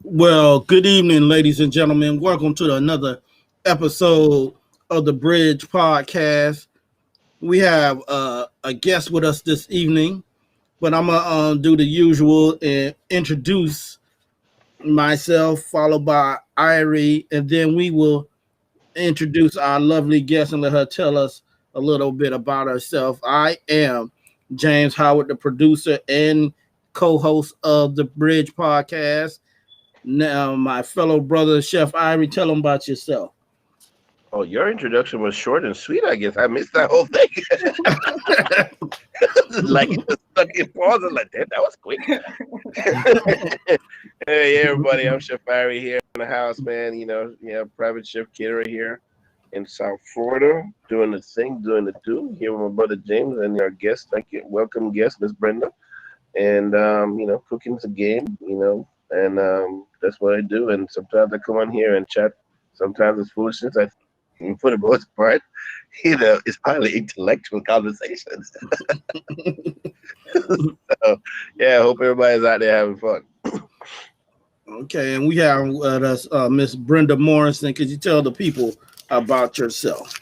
Well, good evening, ladies and gentlemen. Welcome to another episode of the Bridge Podcast. We have a guest with us this evening, but I'm gonna do the usual and introduce myself, followed by Irie, and then we will introduce our lovely guest and let her tell us a little bit about herself. I am James Howard, the producer and co-host of the Bridge Podcast. Now, my fellow brother, Chef Irie, tell them about yourself. Oh, your introduction was short and sweet, I guess. I missed that whole thing. Like, it was stuck in pause. I was like, damn, that was quick. Hey, everybody. I'm Chef Irie here in the house, man. Private chef caterer here in South Florida, doing the thing, doing the do. Here with my brother James and our guest. Thank you. Welcome guest, Miss Brenda. And, cooking's a game, and that's what I do. And sometimes I come on here and chat. Sometimes it's foolishness. For the most part, it's probably intellectual conversations. So, yeah, I hope everybody's out there having fun. Okay, and we have with us Miss Brenda Morrison. Could you tell the people about yourself?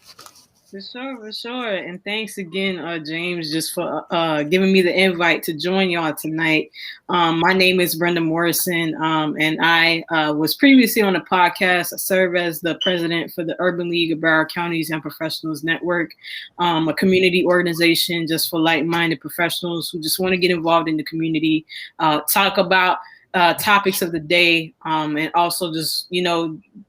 For sure. And thanks again, James, just for giving me the invite to join y'all tonight. My name is Brenda Morrison, and I was previously on a podcast. I serve as the president for the Urban League of Broward Counties Young Professionals Network, a community organization just for like-minded professionals who just want to get involved in the community, talk about topics of the day, and also just,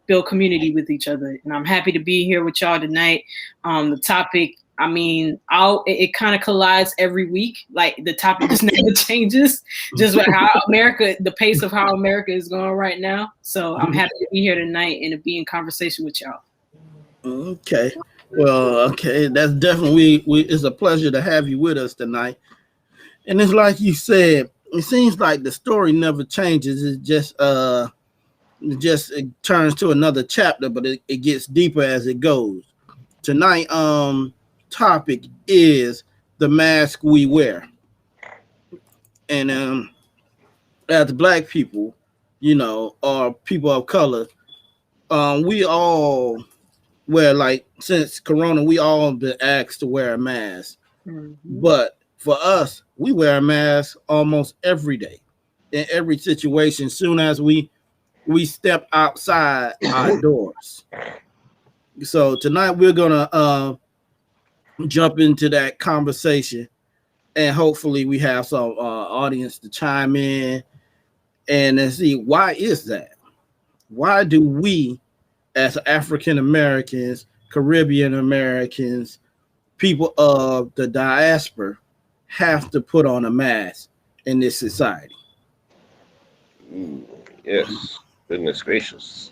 build community with each other. And I'm happy to be here with y'all tonight. The topic, it kind of collides every week. Like, the topic just never changes, just with the pace of how America is going right now. So I'm happy to be here tonight and to be in conversation with y'all. Okay. Well, okay. That's definitely, it's a pleasure to have you with us tonight. And it's like you said, it seems like the story never changes. It turns to another chapter, but it gets deeper as it goes. Tonight, topic is the mask we wear. And as Black people, or people of color, we all wear, like, since Corona, we all been asked to wear a mask. Mm-hmm. But for us, we wear a mask almost every day, in every situation, soon as we step outside our doors. So tonight we're gonna jump into that conversation, and hopefully we have some audience to chime in and see, why is that? Why do we, as African Americans, Caribbean Americans, people of the diaspora, have to put on a mask in this society? Yes, goodness gracious.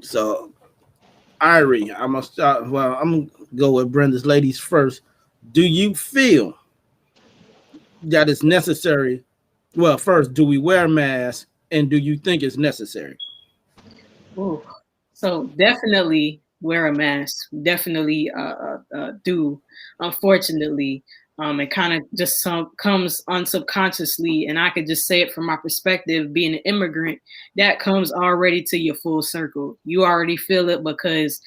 So, Irie, I'm gonna start. Well, I'm gonna go with Brenda's ladies first. Do you feel that it's necessary? Well, first, do we wear masks, and do you think it's necessary? Ooh. So definitely wear a mask. Definitely do. Unfortunately, it kind of just comes unsubconsciously, and I could just say it from my perspective, being an immigrant, that comes already to your full circle. You already feel it because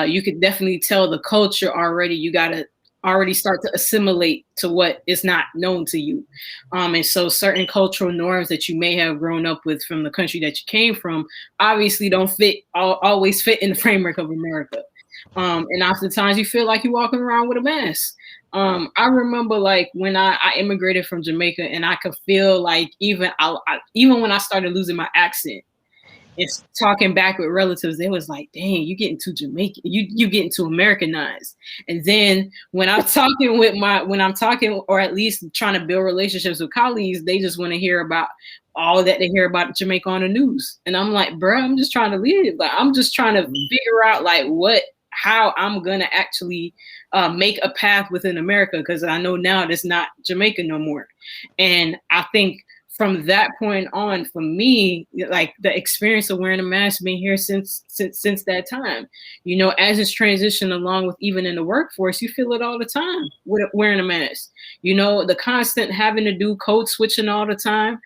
you could definitely tell the culture already. You got to already start to assimilate to what is not known to you. And so certain cultural norms that you may have grown up with from the country that you came from obviously don't always fit in the framework of America. And oftentimes you feel like you're walking around with a mask. I remember, like, when I immigrated from Jamaica, and I could feel like even when I started losing my accent, it's talking back with relatives, they was like, dang, you getting too Jamaican, you getting too Americanized. And then when I'm talking or at least trying to build relationships with colleagues, they just want to hear about all that they hear about Jamaica on the news. And I'm like, bro, I'm just trying to live. Like, I'm just trying to figure out like how I'm gonna actually make a path within America, because I know now that's not Jamaica no more. And I think from that point on, for me, like the experience of wearing a mask been here since that time. You know, as it's transitioned along with even in the workforce, you feel it all the time with wearing a mask. You know, the constant having to do code switching all the time.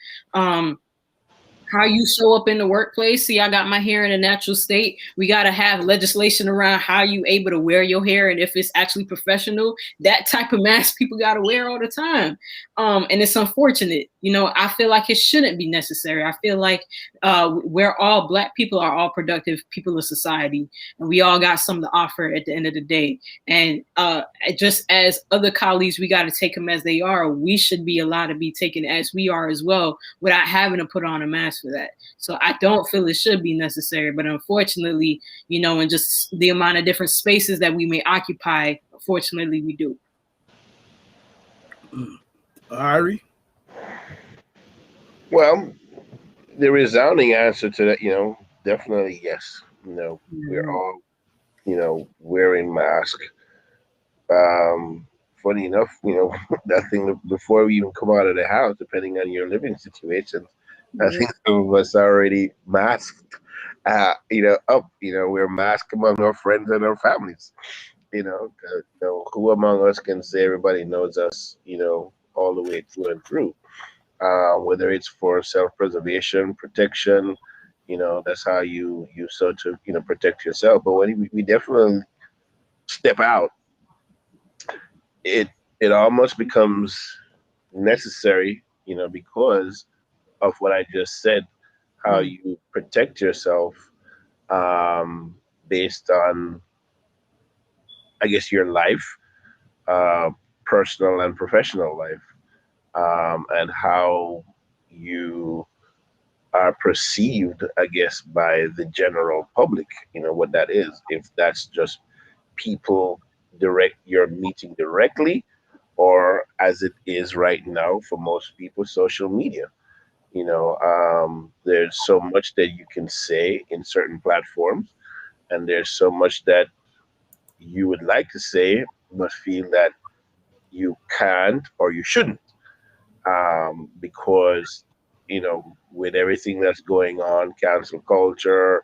How you show up in the workplace. See, I got my hair in a natural state. We got to have legislation around how you able to wear your hair and if it's actually professional. That type of mask people got to wear all the time. And it's unfortunate. You know, I feel like it shouldn't be necessary. I feel like Black people are all productive people of society, and we all got something to offer at the end of the day. And just as other colleagues, we got to take them as they are. We should be allowed to be taken as we are as well, without having to put on a mask for that. So I don't feel it should be necessary, but unfortunately, you know, in just the amount of different spaces that we may occupy, unfortunately, we do. Ari? Well, the resounding answer to that, you know, definitely yes. You know, we're all, you know, wearing masks. Funny enough, you know, that thing before we even come out of the house, depending on your living situation, I think some of us are already masked. You know, we're masked among our friends and our families. You know, who among us can say everybody knows us? You know, all the way through and through. Whether it's for self-preservation, protection, you know, that's how you sort of, you know, protect yourself. But when we definitely step out, it almost becomes necessary, you know, because of what I just said, how you protect yourself, based on, I guess, your life, uh, personal and professional life, and how you are perceived, I guess, by the general public. You know what that is. If that's just people you're meeting directly, or as it is right now for most people, social media. You know, there's so much that you can say in certain platforms, and there's so much that you would like to say, but feel that you can't or you shouldn't, because, you know, with everything that's going on, cancel culture,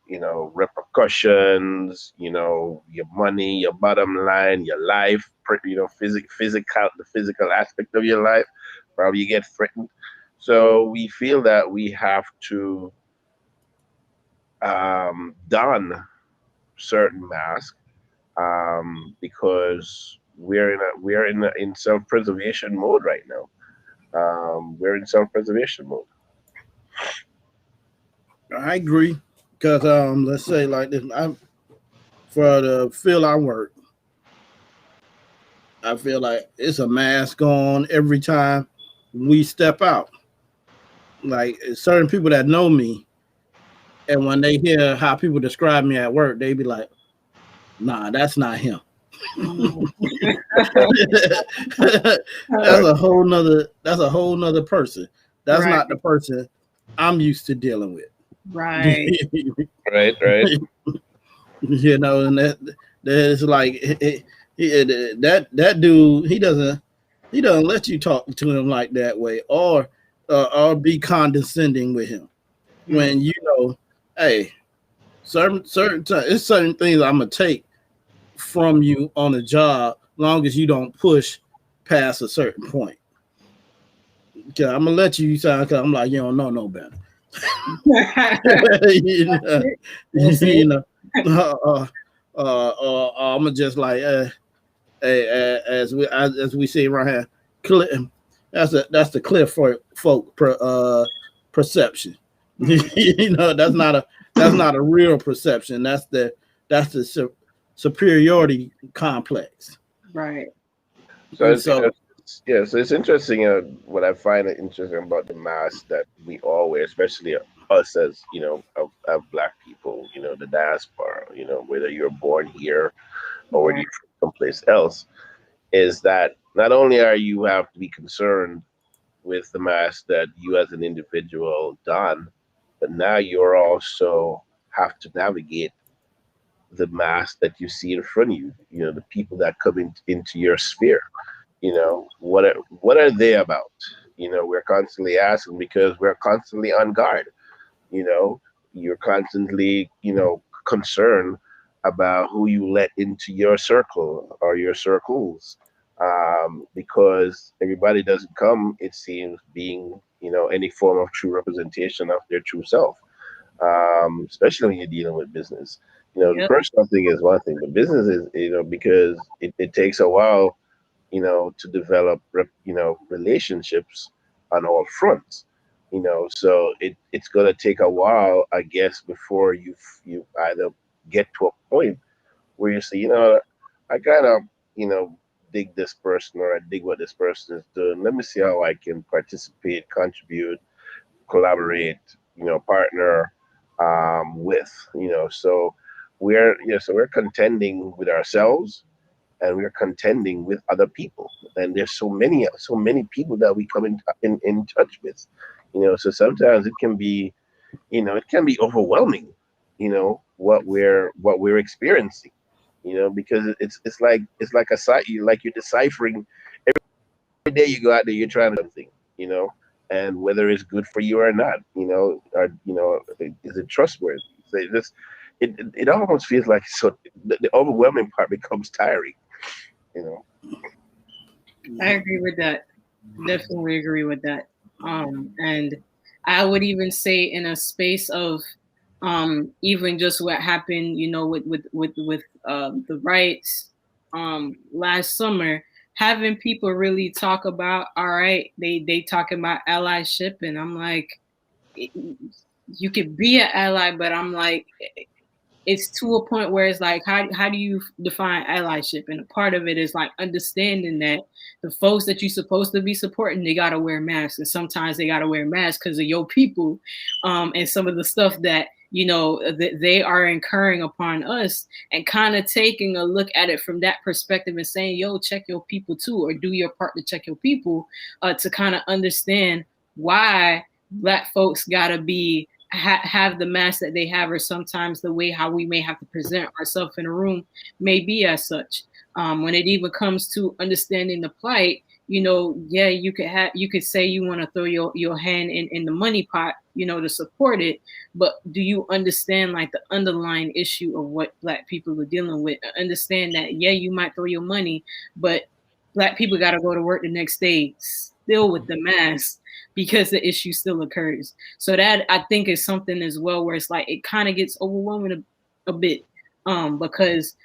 you know, repercussions, you know, your money, your bottom line, your life, you know, the physical aspect of your life, probably you get threatened. So we feel that we have to, don certain masks, because in self preservation mode right now. We're in self preservation mode. I agree. Because let's say like this, for the field I work, I feel like it's a mask on every time we step out. Like certain people that know me, and when they hear how people describe me at work, they be like, "Nah, that's not him." That's a whole nother. That's a whole nother person. That's not the person I'm used to dealing with. Right. Right. You know, and that's like that dude. He doesn't let you talk to him like that way, or be condescending with him. When you know, hey, it's certain things I'm gonna take from you on a job, long as you don't push past a certain point. Okay, I'm gonna let you sound. Cause I'm like, you don't know no better. you know, you know. I'm just like, as we say right here, that's the clear folk perception. You know, that's not a real perception. That's the superiority complex. Right. So so it's interesting. What I find interesting about the mask that we all wear, especially us as of black people, the diaspora, whether you're born here or whether Right. you're from someplace else, is that not only are you have to be concerned with the mask that you as an individual don, but now you're also have to navigate the mask that you see in front of you. The people that come into your sphere. What are they about? We're constantly asking because we're constantly on guard. you know you're constantly concerned about who you let into your circle or your circles, because everybody doesn't come, it seems, being any form of true representation of their true self, especially when you're dealing with business. The Yep. personal thing is one thing, but business is, because it takes a while to develop relationships on all fronts. So it's gonna take a while, I guess, before you either get to a point where you say, I kind of dig this person, or I dig what this person is doing. Let me see how I can participate, contribute, collaborate, partner with. So we're contending with ourselves, and we're contending with other people, and there's so many people that we come in touch with. So sometimes it can be overwhelming, what we're experiencing, because it's like like you're deciphering every day you go out there, you're trying to do something, and whether it's good for you or not, or is it trustworthy? So it almost feels like, so the overwhelming part becomes tiring, you know. I agree with that. Definitely agree with that. And I would even say in a space of even just what happened, with the rights last summer, having people really talk about, all right, they talking about allyship, and I'm like, you could be an ally, but I'm like, it's to a point where it's like, how do you define allyship? And a part of it is like understanding that the folks that you're supposed to be supporting, they gotta wear masks, and sometimes they gotta wear masks because of your people, and some of the stuff that that they are incurring upon us, and kind of taking a look at it from that perspective and saying, yo, check your people too, or do your part to check your people, to kind of understand why black folks gotta be have the mask that they have, or sometimes the way how we may have to present ourselves in a room may be as such. When it even comes to understanding the plight, yeah, you could say you want to throw your hand in the money pot, to support it, but do you understand like the underlying issue of what black people are dealing with? Understand that, yeah, you might throw your money, but black people got to go to work the next day still with the mask because the issue still occurs. So that, I think, is something as well where it's like it kind of gets overwhelming a bit, because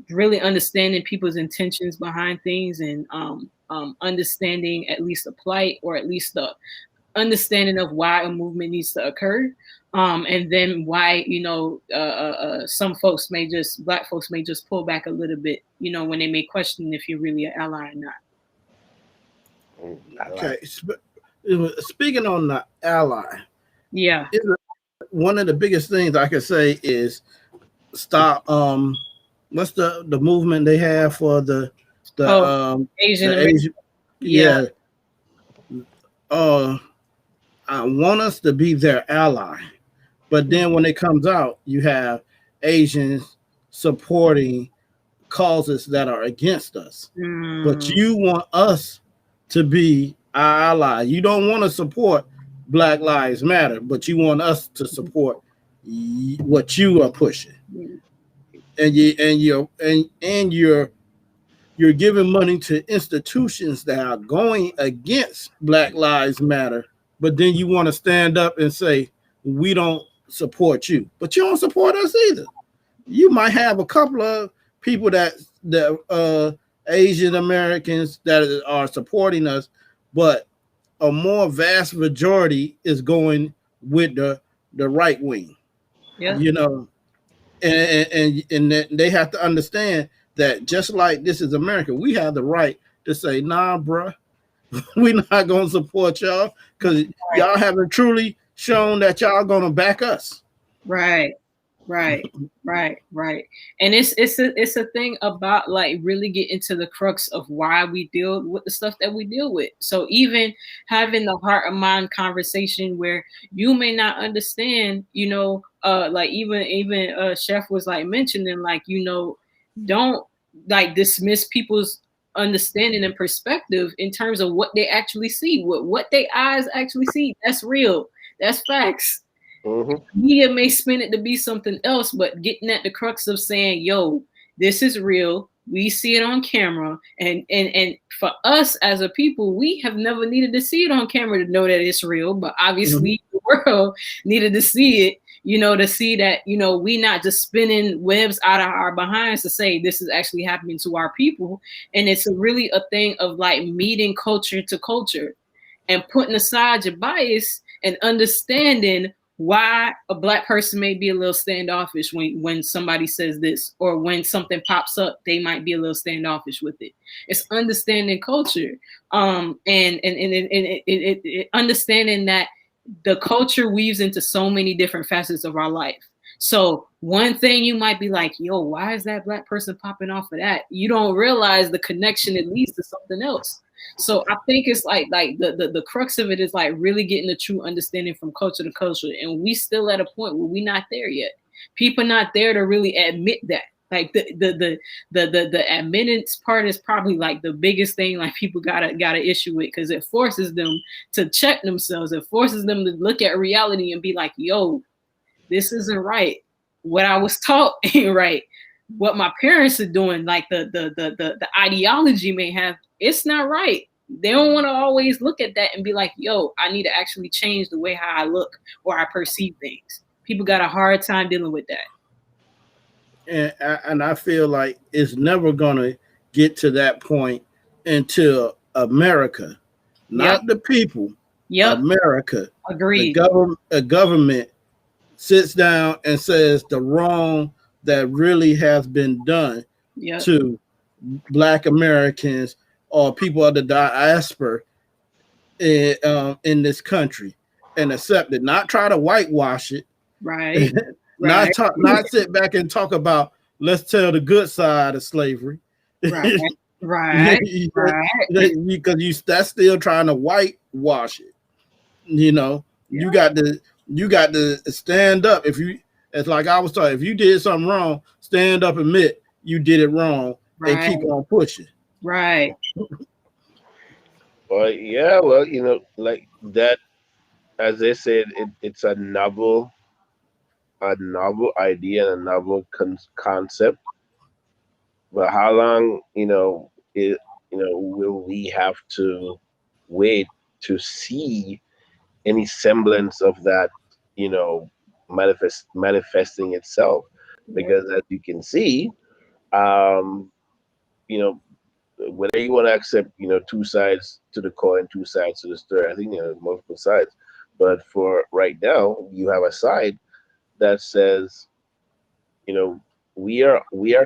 really understanding people's intentions behind things, and understanding at least the plight, or at least the understanding of why a movement needs to occur, and then why some folks may just black folks may just pull back a little bit, when they may question if you're really an ally or not. I like. Okay. Speaking on the ally, Yeah. one of the biggest things I could say is stop. What's the movement they have for the Oh, Asian the American. Asian? Yeah. Yeah. Uh, I want us to be their ally, but then when it comes out, you have Asians supporting causes that are against us. But Mm, you want us to be our ally. You don't want to support Black Lives Matter, but you want us to support what you are pushing, and you're giving money to institutions that are going against Black Lives Matter, but then you want to stand up and say we don't support you, but you don't support us either. You might have a couple of people that Asian Americans that are supporting us, but a more vast majority is going with the right wing. yeah. You know, and they have to understand that just like this is America, we have the right to say, nah, bruh, we're not gonna support y'all because Right. y'all haven't truly shown that y'all gonna back us. Right. Right, right. And it's a thing about like really getting to the crux of why we deal with the stuff that we deal with. So even having the heart and mind conversation where you may not understand, like even Chef was like mentioning, like, don't like dismiss people's understanding and perspective in terms of what they actually see, what their eyes actually see. That's real. That's facts. Mm-hmm. Media may spin it to be something else, but getting at the crux of saying, yo, this is real. We see it on camera. And for us as a people, we have never needed to see it on camera to know that it's real. But obviously the world needed to see it, to see that, we not just spinning webs out of our behinds to say this is actually happening to our people. And it's really a thing of like meeting culture to culture and putting aside your bias and understanding why a black person may be a little standoffish when somebody says this, or when something pops up, they might be a little standoffish with it. It's understanding culture, and understanding that the culture weaves into so many different facets of our life. So one thing you might be like, yo, why is that black person popping off of that? You don't realize the connection it leads to something else. So I think it's like the crux of it is like really getting the true understanding from culture to culture. And we still at a point where we're not there yet. People not there to really admit that. Like the admittance part is probably like the biggest thing like people got a issue with, because it forces them to check themselves. It forces them to look at reality and be like, yo, this isn't right. What I was taught ain't right. What my parents are doing, like the ideology may have, it's not right. They don't want to always look at that and be like, yo, I need to actually change the way how I look or I perceive things. People got a hard time dealing with that. And I feel like it's never gonna get to that point until America, Yep. not the people, Yep. America, Agreed. the government sits down and says the wrong that really has been done Yep. to Black Americans or people of the diaspora in this country, and accept it. Not try to whitewash it. Right. Not Right. not sit back and talk about, let's tell the good side of slavery. Right. Right. Right. Because that's still trying to whitewash it. Yeah. You got to stand up. If you, it's like I was talking, if you did something wrong, stand up, admit you did it wrong, and Right. keep on pushing. Right. Well, yeah, well, like that, as they said, it's a novel idea and a novel concept. But how long, will we have to wait to see any semblance of that, you know, manifesting itself? Yeah. Because as you can see, um, you know, whether you want to accept, two sides to the coin, two sides to the story, I think multiple sides. But for right now, you have a side that says, you know, we are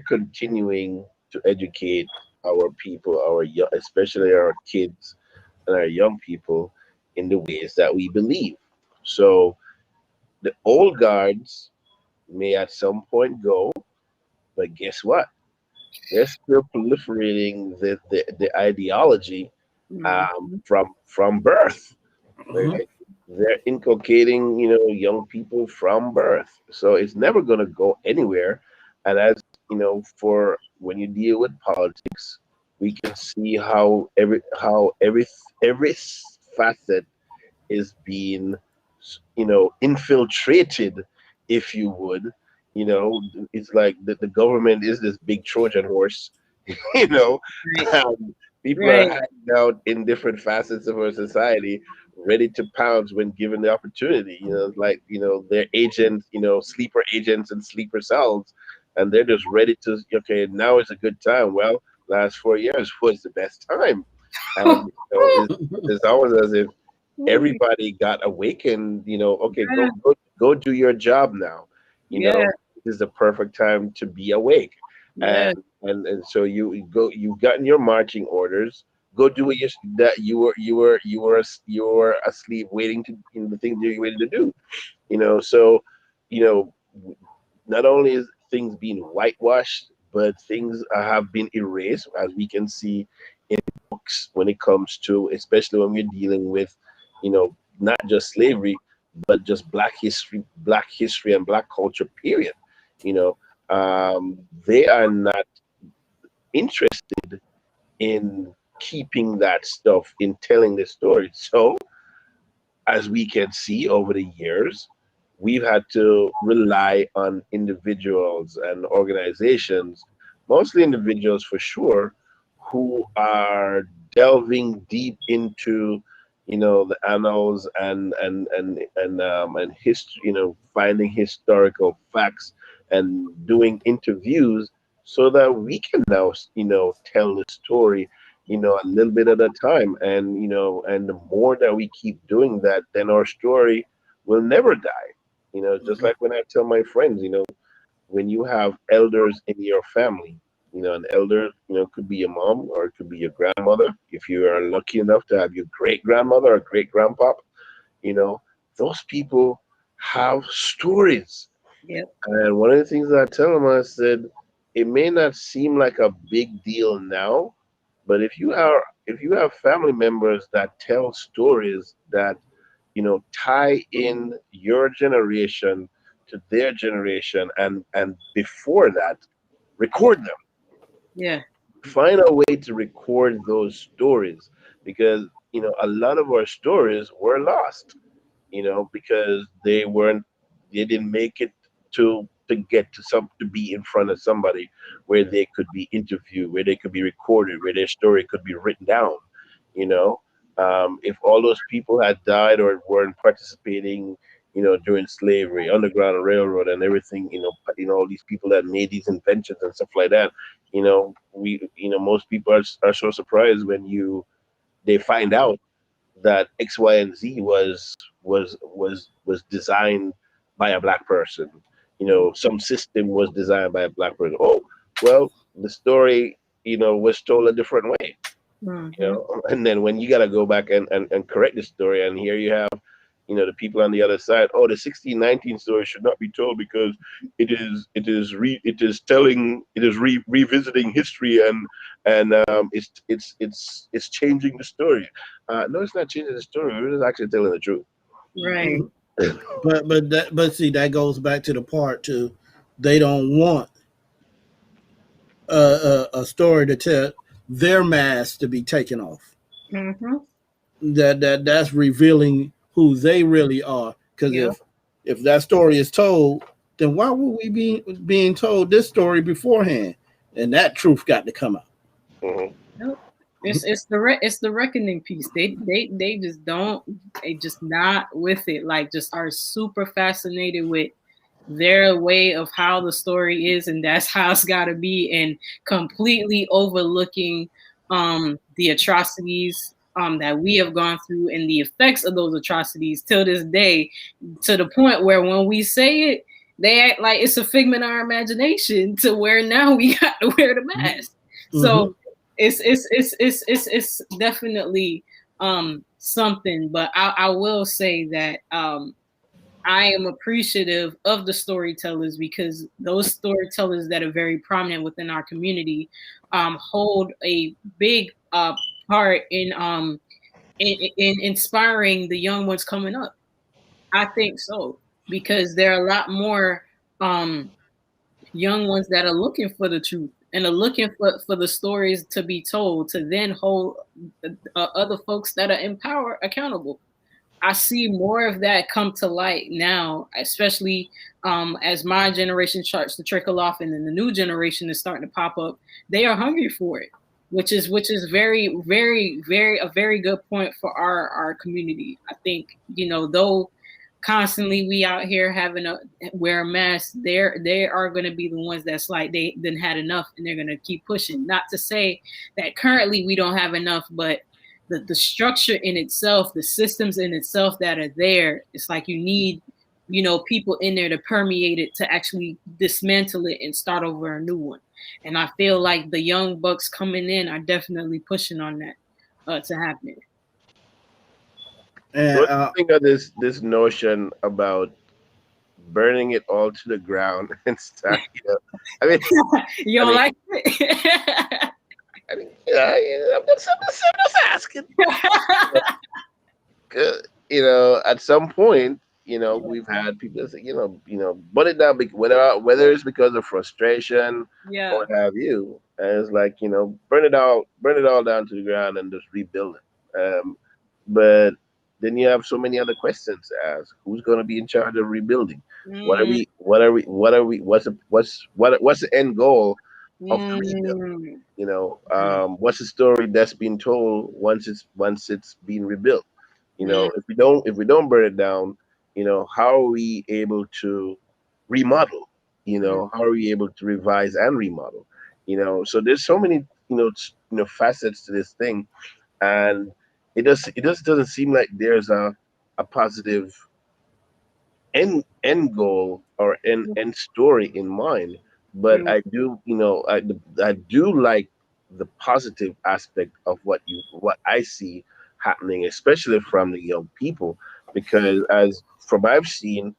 continuing to educate our people, especially our kids and our young people, in the ways that we believe. So the old guards may at some point go, but guess what? They're still proliferating the ideology Mhm. from birth. Mhm. Right? They're inculcating, young people from birth. So it's never going to go anywhere. And as for when you deal with politics, we can see how every facet is being, infiltrated, if you would. It's like the government is this big Trojan horse. you know, Right. um, people are Right. hanging out in different facets of our society, ready to pounce when given the opportunity. Like they're agents, sleeper agents and sleeper cells, and they're just ready to. Okay, now is a good time. Well, last 4 years was the best time, and it's always as if everybody got awakened. Okay, Yeah. go do your job now. Yeah. This is the perfect time to be awake, Yeah. and so you've gotten your marching orders. Go do what that you were asleep waiting to, the things you're waiting to do. So, you know, not only is things being whitewashed, but things have been erased, as we can see in books when it comes to, especially when we're dealing with, not just slavery, but just Black history and Black culture. Period. You know, they are not interested in keeping that stuff, in telling the story. So, as we can see over the years, we've had to rely on individuals and organizations, mostly individuals for sure, who are delving deep into, the annals and history, finding historical facts and doing interviews so that we can now, tell the story, a little bit at a time. And, and the more that we keep doing that, then our story will never die. Just like when I tell my friends, when you have elders in your family, an elder, could be your mom or it could be your grandmother. If you are lucky enough to have your great grandmother or great grandpop, you know, those people have stories. Yep. And one of the things that I tell them, I said, it may not seem like a big deal now, but if you have family members that tell stories that, tie in your generation to their generation and before that, record them. Yeah. Find a way to record those stories, because a lot of our stories were lost, because they didn't make it to get to be in front of somebody where they could be interviewed, where they could be recorded, where their story could be written down. You know, if all those people had died or weren't participating, during slavery, Underground Railroad, and everything, all these people that made these inventions and stuff like that, most people are so surprised when they find out that X, Y, and Z was designed by a Black person. Some system was designed by a Black person. Oh, well, the story, was told a different way. Mm-hmm. And then when you got to go back and correct the story, and here you have, the people on the other side. Oh, the 1619 story should not be told because it is revisiting history, and it's changing the story. No, it's not changing the story. We're just actually telling the truth. Right. But see, that goes back to the part too. They don't want a story to tell their mask to be taken off. Mm-hmm. That's revealing who they really are. Because Yep. if that story is told, then why would we be being told this story beforehand? And that truth got to come out. Hmm. Yep. It's the reckoning piece. They just don't, they just not with it. Like, just are super fascinated with their way of how the story is, and that's how it's got to be, and completely overlooking the atrocities that we have gone through and the effects of those atrocities till this day, to the point where when we say it, they act like it's a figment of our imagination, to where now we got to wear the mask. Mm-hmm. So it's definitely something. But I will say that I am appreciative of the storytellers, because those storytellers that are very prominent within our community hold a big part in inspiring the young ones coming up. I think so, because there are a lot more um, young ones that are looking for the truth and are looking for the stories to be told, to then hold other folks that are in power accountable. I see more of that come to light now, especially as my generation starts to trickle off, and then the new generation is starting to pop up. They are hungry for it, which is very, very, very a very good point for our community. I think, though constantly we out here having to wear a mask, they are going to be the ones that's like they then had enough, and they're going to keep pushing. Not to say that currently we don't have enough, but the structure in itself, the systems in itself that are there, it's like you need, people in there to permeate it, to actually dismantle it and start over a new one. And I feel like the young bucks coming in are definitely pushing on that. to happen. And So what do you think of this notion about burning it all to the ground and start? I mean, You I don't mean, like it? I'm just asking. At some point, we've had people say, burn it down, whether it's because of frustration or Yeah. what have you. And it's like, burn it all down to the ground and just rebuild it. But then you have so many other questions to ask. Who's going to be in charge of rebuilding? What are Mm, we? What are we? What are we? What's the end goal of the rebuild? mm, What's the story that's being told once it's being rebuilt? mm, If we don't burn it down, how are we able to remodel? mm. How are we able to revise and remodel? So there's so many facets to this thing, and it just doesn't seem like there's a positive end goal or end story in mind. But Mm, I do like the positive aspect of what I see happening, especially from the young people, because as from I've seen,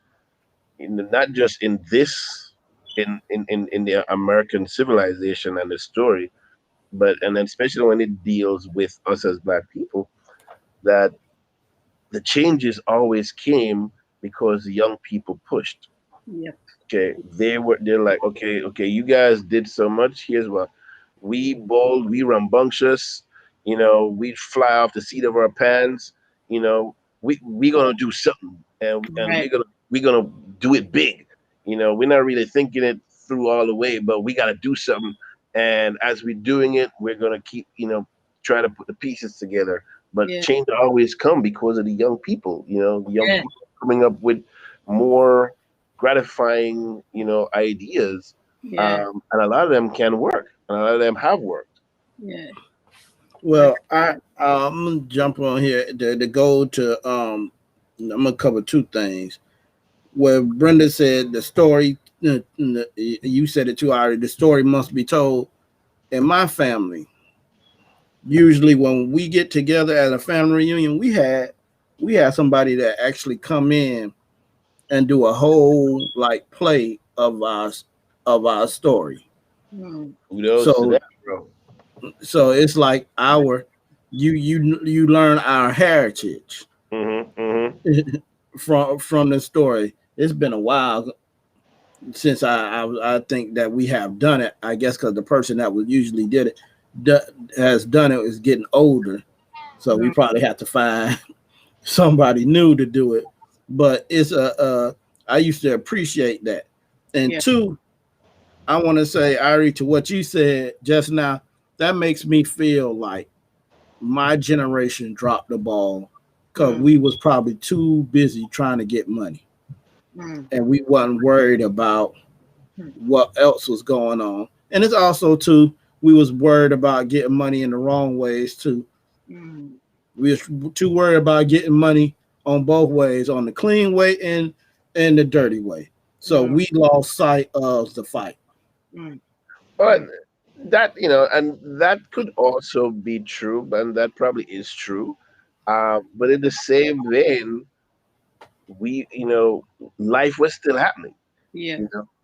not just in this in the American civilization and the story, but and then especially when it deals with us as Black people, that the changes always came because the young people pushed. yep. Okay, they're like, okay, you guys did so much. Here's what we bold, we rambunctious, we fly off the seat of our pants, you know, we gonna do something, and Right. we're gonna do it big. We're not really thinking it through all the way, but we gotta do something. And as we're doing it, we're gonna keep, try to put the pieces together. But Yeah. change always come because of the young people. The young Yeah. people coming up with more gratifying, ideas, Yeah. and a lot of them can work, and a lot of them have worked. Yeah. Like, well, I'm gonna jump on here to go to I'm gonna cover two things. Where Brenda said the story, you said it too, Ari. The story must be told. In my family, usually when we get together at a family reunion, we had somebody that actually come in and do a whole like play of our story. mm, Kudos to So that, bro. it's like our you learn our heritage Mm-hmm. from the story. It's been a while since I think that we have done it. I guess because the person that was usually did it do, has done it is getting older, so we mm, probably have to find somebody new to do it. But it's I used to appreciate that. And yeah. two, I want to say, Ari, to what you said just now, that makes me feel like my generation dropped the ball because Mm, we was probably too busy trying to get money, mm, and we wasn't worried about mm, what else was going on. And it's also too, we was worried about getting money in the wrong ways too. mm. We was too worried about getting money on both ways, on the clean way and the dirty way. So Mm, we lost sight of the fight. mm, But mm. that, and that could also be true, and that probably is true. But in the same vein, life was still happening. Yeah.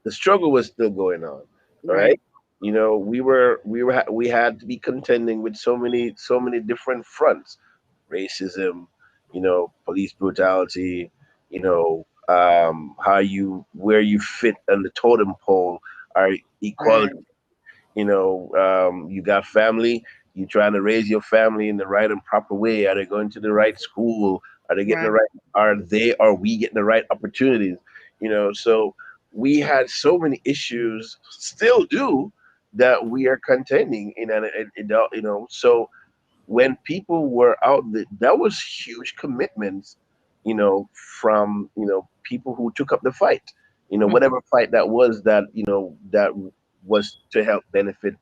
The struggle was still going on. All Right. right. We had to be contending with so many different fronts: racism, police brutality, where you fit on the totem pole, our Right. equality. You got family. You trying to raise your family in the right and proper way. Are they going to the right school? Are they getting the Right. right? Are we getting the right opportunities? So we had so many issues, still do, that we are contending in, So when people were out, that was huge commitments, from people who took up the fight, Mm, whatever fight that was, that was to help benefit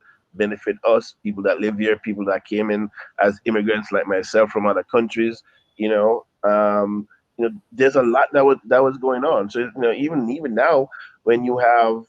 us, people that live here, people that came in as immigrants like myself from other countries. There's a lot that was going on. So even now, when you have,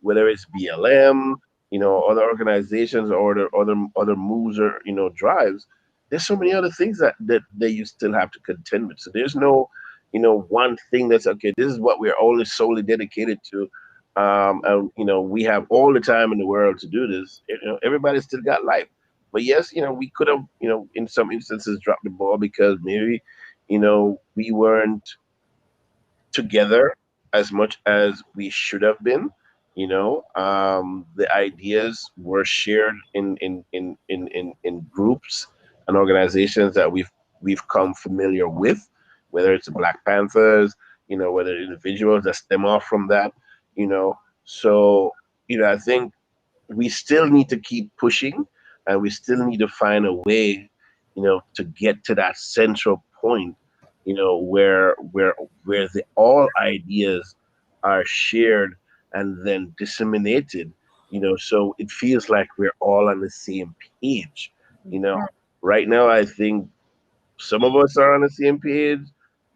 whether it's BLM, other organizations or other moves or drives, there's so many other things that you still have to contend with. So there's no, one thing that's okay. This is what we're only solely dedicated to, and we have all the time in the world to do this. Everybody's still got life, but yes, we could have, in some instances, dropped the ball because maybe, we weren't together as much as we should have been. The ideas were shared in groups and organizations that we've come familiar with, whether it's the Black Panthers, whether individuals that stem off from that, you know. So, I think we still need to keep pushing, and we still need to find a way, to get to that central point, where the all ideas are shared and then disseminated, so it feels like we're all on the same page. you know right now I think some of us are on the same page,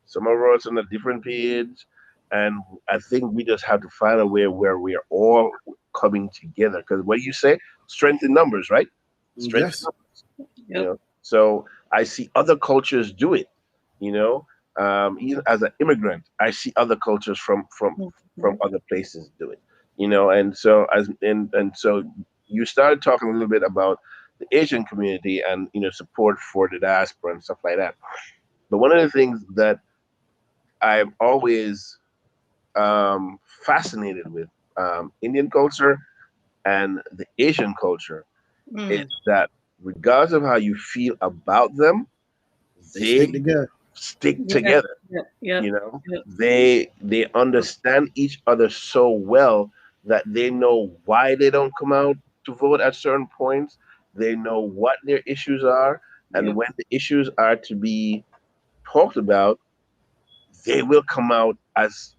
some of us on a different page, and I think we just have to find a way where we're all coming together. Because what do you say? Strength in numbers, right? Strength in Yes. numbers. Yep. So I see other cultures do it. You know, even as an immigrant, I see other cultures from Mhm. other places do it. And so so you started talking a little bit about the Asian community and support for the diaspora and stuff like that. But one of the things that I'm always fascinated with Indian culture and the Asian culture is Mm. that regardless of how you feel about them, They they stick together. stick Yep. together. Yep. Yep. Yep. They understand each other so well that they know why they don't come out to vote at certain points. They know what their issues are, and Yep. when the issues are to be talked about, they will come out as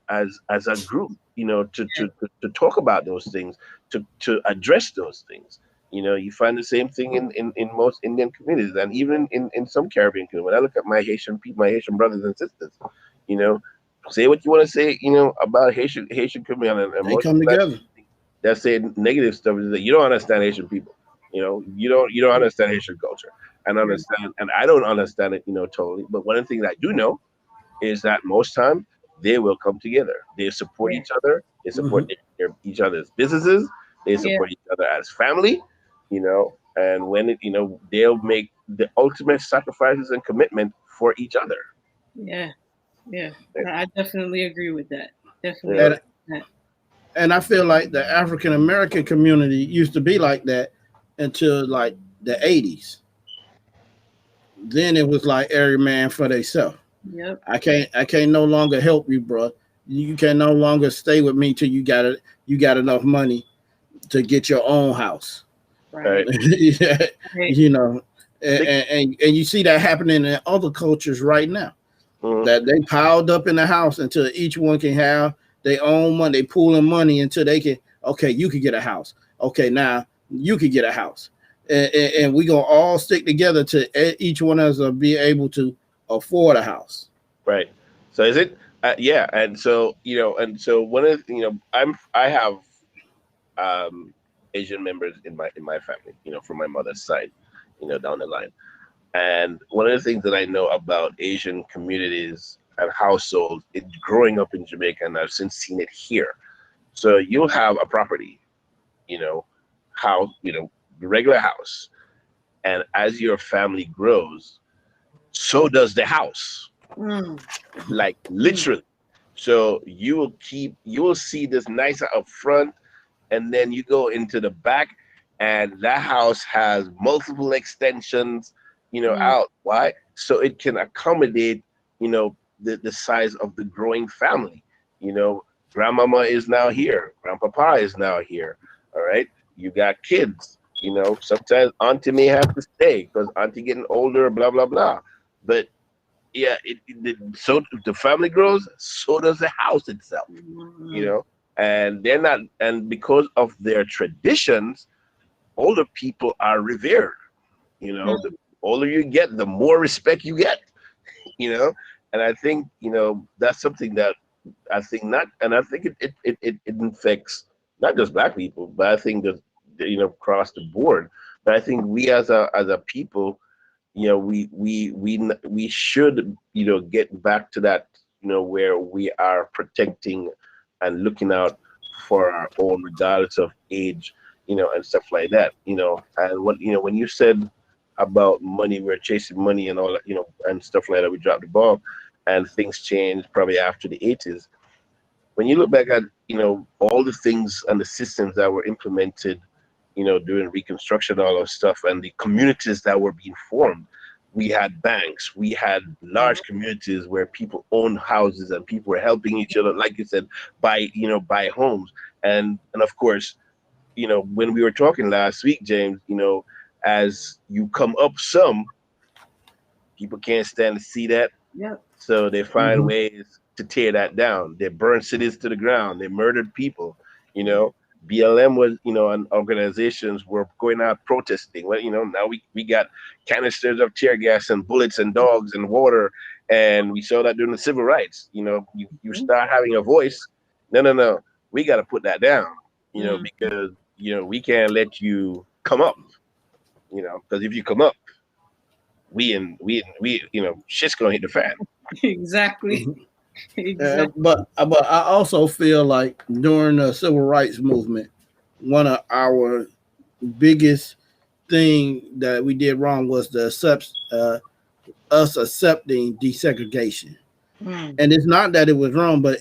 as a group, to talk about those things, to address those things. You find the same thing in most Indian communities, and even in some Caribbean communities. When I look at my Haitian people, my Haitian brothers and sisters, you know, say what you want to say, about Haitian community, and They most come people together. that say negative stuff is that you don't understand Haitian people. You don't understand Haitian culture, and Yep. understand, and I don't understand it, totally. But one of the things I do know is that most time they will come together. They support Yeah. each other. They support Hmm. each other's businesses. They Yeah. support each other as family. And when they'll make the ultimate sacrifices and commitment for each other. Yeah. Yeah. I definitely agree with that. You Definitely know, agree And with that. and I feel like the African American community used to be like that until like the 80s. Then it was like every man for themselves. Yep. I can't no longer help you, bro. You can no longer stay with me till you got enough money to get your own house. right? Right. Yeah, Right. you know, and, Stick. and you see that happening in other cultures right now. Mhm. That they piled up in the house until each one can have their own money. They pooling money until they can. Okay, you can get a house. Okay, now you can get a house, and we gonna all stick together to each one of us will be able to afford a house. Right. So is it? Yeah. And so one of I have um, Asian members in my family. From my mother's side. Down the line. And one of the things that I know about Asian communities and households, growing up in Jamaica, and I've since seen it here. So you'll have a property, you know, house, the regular house, and as your family grows, so does the house, Mm. like Mm. literally. So you will see this nicer up front, and then you go into the back, and that house has multiple extensions, Mm. out. Why? So it can accommodate, the size of the growing family. You know, Grandmama is now here, grandpapa is now here. All right, you got kids. Sometimes auntie may have to stay because auntie getting older, blah blah blah. But yeah, so the family grows, so does the house itself. you Mm. know and they're not, and because of their traditions, older people are revered. The older you get, the more respect you get. you know and I think, that's something that I think not, and I think it infects not just black people, but I think that, across the board. But I think we as a people, we should, get back to that, where we are protecting and looking out for our own, regardless of age, and stuff like that, and what, when you said about money, we're chasing money and all that, and stuff like that, we dropped the ball, and things changed probably after the 80s. When you look back at, all the things and the systems that were implemented, during Reconstruction, all those stuff, and the communities that were being formed, we had banks, we had large communities where people owned houses and people were helping each other, like you said, buy homes. And of course, when we were talking last week, James, as you come up some, people can't stand to see that. Yep. So they find ways to tear that down. They burned cities to the ground. They murdered people. BLM was, and organizations were going out protesting. Well, now we got canisters of tear gas and bullets and dogs and water. And we saw that during the civil rights. You start having a voice. No. We got to put that down, because, we can't let you come up, because if you come up, we shit's gonna hit the fan. Exactly. Exactly. But I also feel like during the civil rights movement, one of our biggest thing that we did wrong was us accepting desegregation. And it's not that it was wrong, but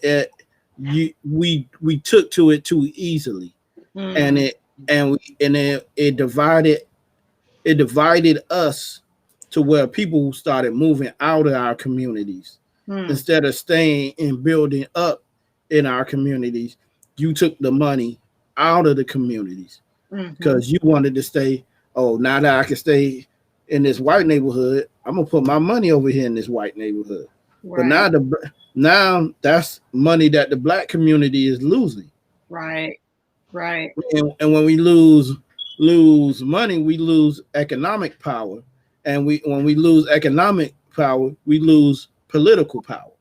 we took to it too easily, and it divided us to where people started moving out of our communities instead of staying and building up in our communities. You took the money out of the communities because you wanted to stay. Oh, now that I can stay in this white neighborhood, I'm gonna put my money over here in this white neighborhood. Right. But now that's money that the black community is losing. Right. And when we lose money, we lose economic power. And when we lose economic power, we lose political power.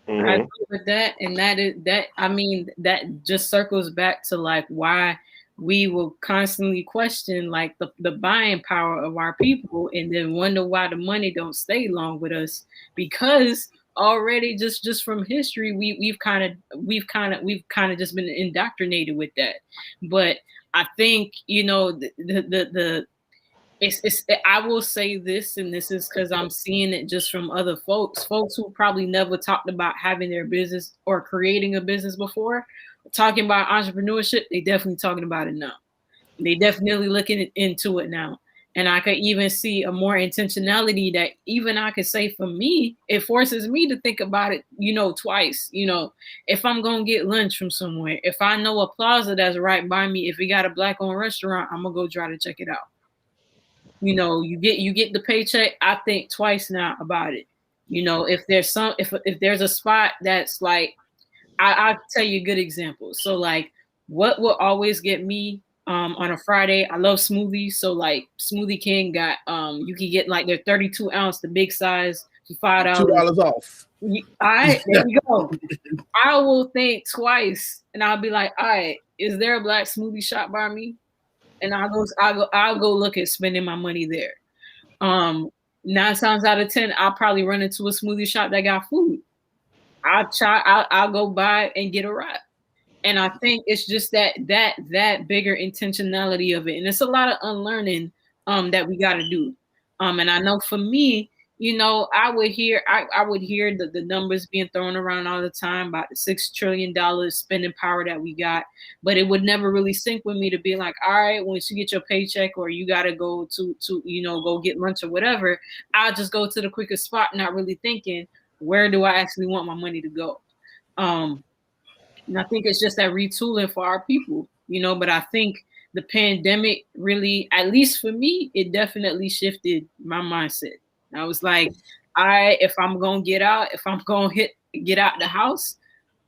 I agree with that, and that just circles back to like why we will constantly question like the buying power of our people, and then wonder why the money don't stay long with us, because already just from history we've kind of just been indoctrinated with that. But I think the I will say this, and this is because I'm seeing it just from other folks who probably never talked about having their business or creating a business before. Talking about entrepreneurship, they definitely talking about it now. They definitely looking into it now. And I could even see a more intentionality that even I could say for me, it forces me to think about it, twice. If I'm going to get lunch from somewhere, if I know a plaza that's right by me, if we got a black owned restaurant, I'm going to go try to check it out. You get the paycheck. I think twice now about it. If there's a spot that's like, I'll tell you a good example. So like, what will always get me on a Friday? I love smoothies. So like, Smoothie King got you can get like their 32 ounce, the big size, for $5. $2 off. All right, there you go. I will think twice, and I'll be like, all right, is there a black smoothie shop by me? And I'll go look at spending my money there. 9 times out of 10, I'll probably run into a smoothie shop that got food. I'll go by and get a wrap. And I think it's just that bigger intentionality of it. And it's a lot of unlearning that we got to do. And I know for me, I would hear the numbers being thrown around all the time about the $6 trillion spending power that we got, but it would never really sink with me to be like, all right, once you get your paycheck or you got to go to go get lunch or whatever, I'll just go to the quickest spot, not really thinking, where do I actually want my money to go? And I think it's just that retooling for our people, but I think the pandemic really, at least for me, it definitely shifted my mindset. I was like, if I'm going to get out, if I'm going to get out the house,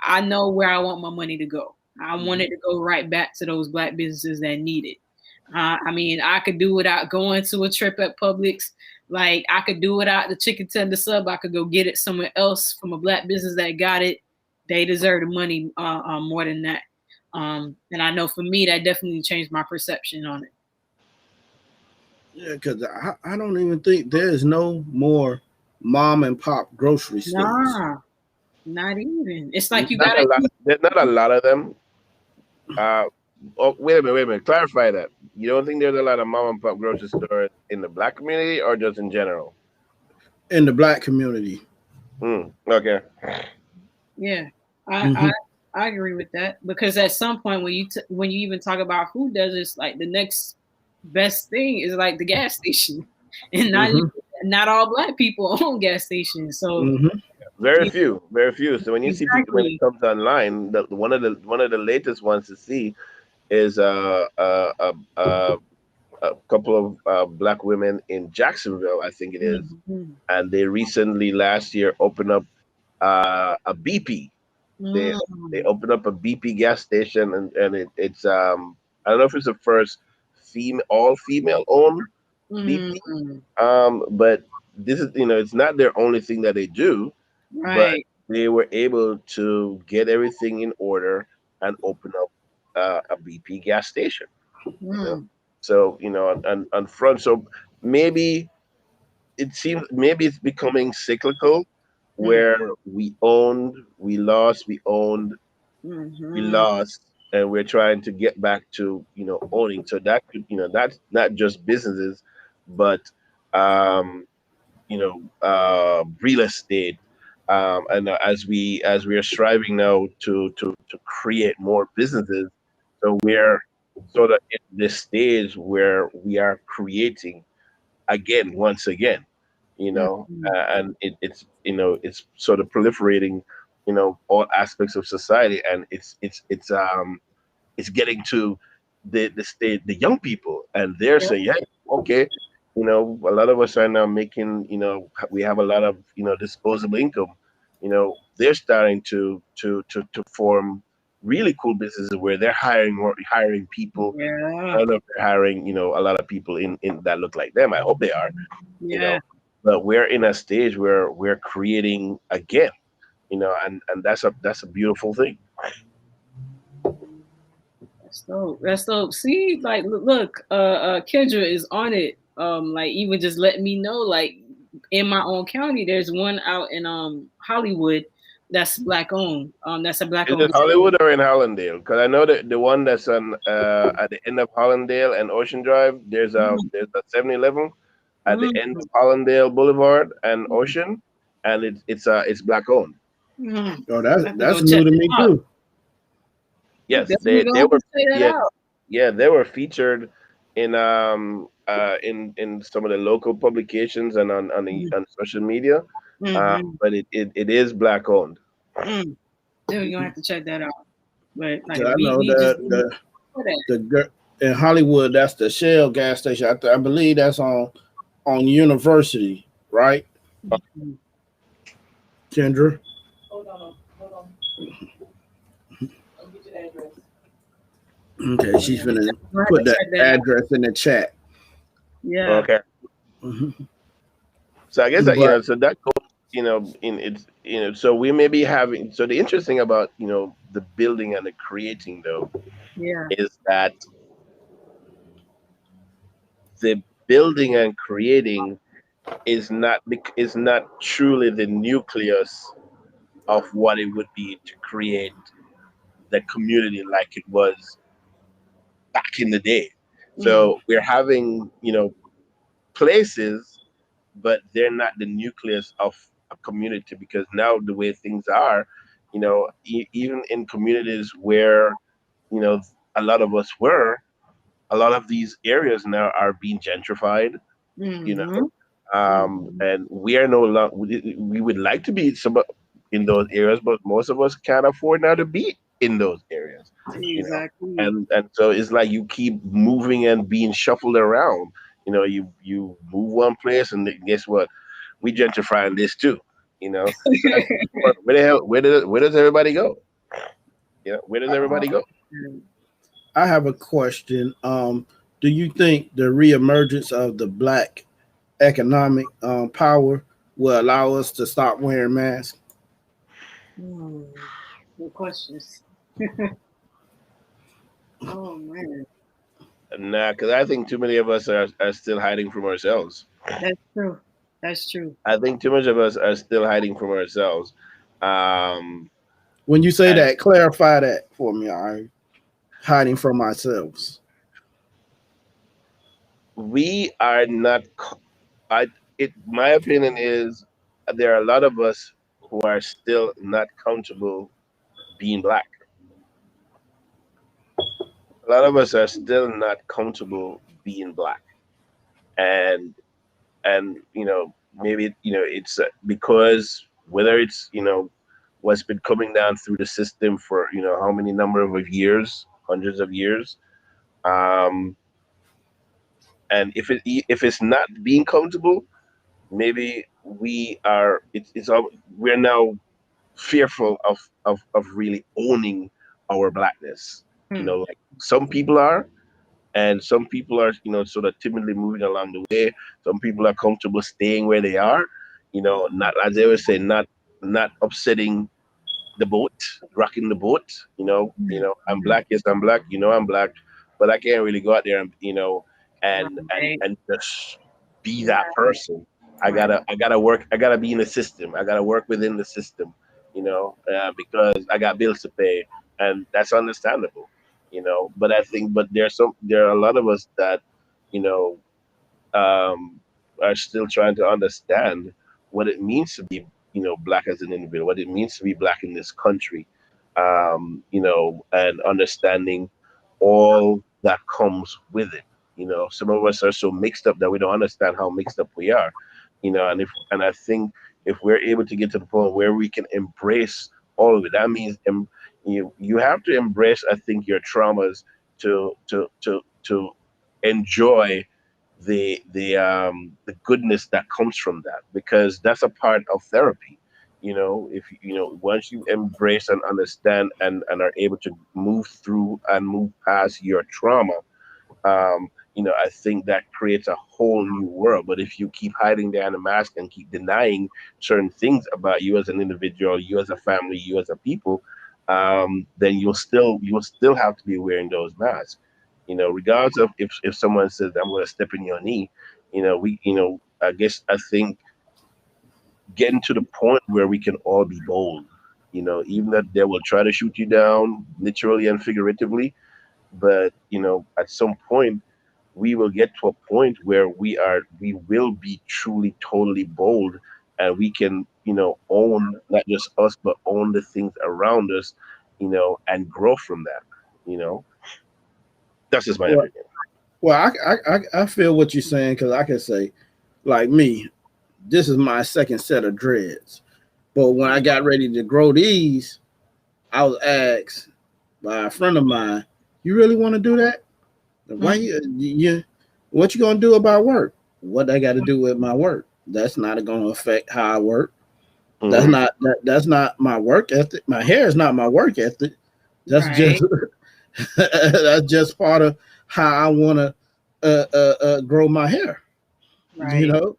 I know where I want my money to go. I want it to go right back to those black businesses that need it. I could do without going to a trip at Publix. Like, I could do without the chicken tender sub. I could go get it somewhere else from a black business that got it. They deserve the money more than that. And I know for me, that definitely changed my perception on it. Yeah, because I don't even think there's no more mom and pop grocery stores. Nah, not even. It's like you Not a gotta lot. eat. There's not a lot of them. Uh, oh, wait a minute. Clarify that. You don't think there's a lot of mom and pop grocery stores in the black community or just in general? In the black community. Okay. Yeah, I, Hmm. I I agree with that because at some point when when you even talk about food deserts, like the next best thing is like the gas station, and Hmm. not all black people own gas stations. So Hmm. Very yeah, few, very few. So when you see people when it exactly. comes online, one of the latest ones to see is a couple of black women in Jacksonville, I think it is, Mhm. and they recently last year opened up a BP. They they Mm. opened up a BP gas station, and it's I don't know if it's the first all female owned BP, Mm. but this is it's not their only thing that they do, but Right. they were able to get everything in order and open up a BP gas station. You know, Mm. so on front. So maybe maybe it's becoming cyclical, Mm. where we owned, we lost, we owned, we Mhm. lost, and we're trying to get back to owning. So that could that's not just businesses, but um, real estate. And as we are striving now to create more businesses, so we're sort of in this stage where we are creating again, once again, Mhm. and it's sort of proliferating, all aspects of society, and it's getting to the state, the young people, and they're Yeah. saying, yeah, okay, a lot of us are now making, we have a lot of disposable income. They're starting to form really cool businesses where they're hiring people. I Yeah. don't know if they're hiring, a lot of people in that look like them. I hope they are, you know. Yeah. But we're in a stage where we're creating again, and that's a beautiful thing. That's dope. That's dope. See, like, look, Kendra is on it. Like, even just letting me know, like, in my own county, there's one out in Hollywood that's black owned. That's a black Is it owned. Hollywood or in Hollandale? Because I know that the one that's on at the end of Hollandale and Ocean Drive, there's a 7-Eleven at the end Mm-hmm. of Hollandale Boulevard and Ocean, and it's black owned. Mm-hmm. Oh, I that's have to that's go new check to it me out. too. Yes, Definitely they gonna have were to check that yeah out. yeah they were featured in some of the local publications and on social media, Mm-hmm. but it is black owned. Mm. Definitely gonna have to check that out. But like, 'Cause I know we just that didn't know that. in Hollywood, that's the Shell gas station. I believe that's on University, right, Mhm. Kendra? Okay, she's gonna We'll have to put that check that out. address in the chat. Yeah. Okay, Hmm. so I guess that But so that goes in it's so we may be having, so the interesting about the building and the creating though Yeah. is that the building and creating is not truly the nucleus of what it would be to create the community like it was back in the day. Mm. So we're having, places, but they're not the nucleus of a community, because now the way things are, even in communities where, you know, a lot of us were, a lot of these areas now are being gentrified, you Mm-hmm. know, Mm-hmm. and we are no longer, we would like to be some in those areas, but most of us can't afford now to be in those areas, Exactly. and so it's like you keep moving and being shuffled around. You move one place, and then guess what? We gentrifying this too. So that's where the hell where does everybody go? Where does everybody go? I have a question. Do you think the reemergence of the black economic power will allow us to stop wearing masks? Hmm. Good questions. Oh man. Nah, because I think too many of us are still hiding from ourselves. That's true. That's true. I think too much of us are still hiding from ourselves. Um, When you say and that, clarify that for me. All right, hiding from ourselves. we are not. I my opinion is there are a lot of us who are still not comfortable being black. A lot of us are still not comfortable being black, and maybe it's because whether it's what's been coming down through the system for how many number of years, hundreds of years, um, and if it's not being comfortable, maybe we're now fearful of really owning our blackness. Hmm. Like some people are, and some people are sort of timidly moving along the way. Some people are comfortable staying where they are, not, as they always say, not upsetting the boat, rocking the boat. I'm Hmm. black. Yes, I'm black. I'm black, but I can't really go out there and Right. and just be that Right. person. Right. I gotta work. I gotta be in the system. I gotta work within the system. Because I got bills to pay, and that's understandable. But I think, there are a lot of us that you know um, are still trying to understand what it means to be, black as an individual, what it means to be black in this country, and understanding all that comes with it. Some of us are so mixed up that we don't understand how mixed up we are. And I think if we're able to get to the point where we can embrace all of it, that means you have to embrace, I think, your traumas to enjoy the goodness that comes from that, because that's a part of therapy. If once you embrace and understand and are able to move through and move past your trauma, I think that creates a whole new world. But if you keep hiding behind a mask and keep denying certain things about you as an individual, you as a family, you as a people, then you'll still have to be wearing those masks. Regardless of if someone says, "I'm going to step in your knee," I think getting to the point where we can all be bold. Even that they will try to shoot you down, literally and figuratively, but at some point we will get to a point where we will be truly totally bold, and we can own not just us but own the things around us, and grow from that. you know that's just my Well, opinion. I feel what you're saying because I can say, like me, this is my second set of dreads. But when I got ready to grow these, I was asked by a friend of mine, "You really want to do that? Why Hmm. you what you gonna do about work? What I got to do with my work? That's not going to affect how I work. Hmm. That's not my work ethic. My hair is not my work ethic. That's just Right. that's just part of how I want to grow my hair. You Right. know,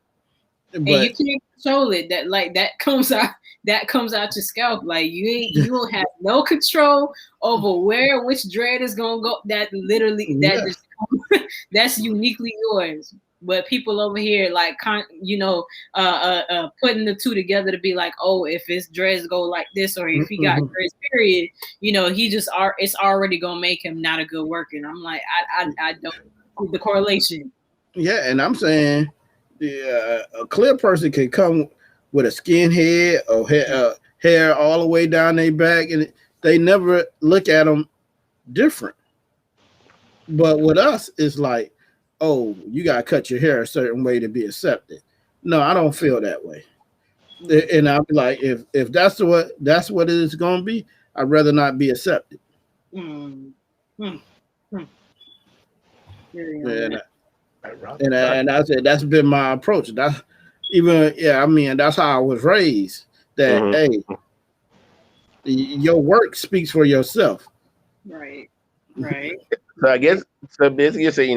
And you but can't control it. That comes out, that comes out your scalp. Like you don't have no control over where which dread is gonna go. That literally that yeah, just that's uniquely yours. But people over here like putting the two together to be like, oh, if his dreads go like this, or if he got mhm. dreads, period, he just are it's already gonna make him not a good worker. And I'm like, I don't see the correlation. Yeah, and I'm saying a clear person can come with a skin head or hair all the way down their back, and they never look at them different. But with us, it's like, oh, you gotta cut your hair a certain way to be accepted. No, I don't feel that way. And I'll be like, if that's what it is gonna be, I'd rather not be accepted. Mm. Hmm. Hmm. Very on And that. and I said that's been my approach. That's even yeah. I mean, that's how I was raised. That Hmm. hey, your work speaks for yourself. Right. Right. So I guess, so basically you say,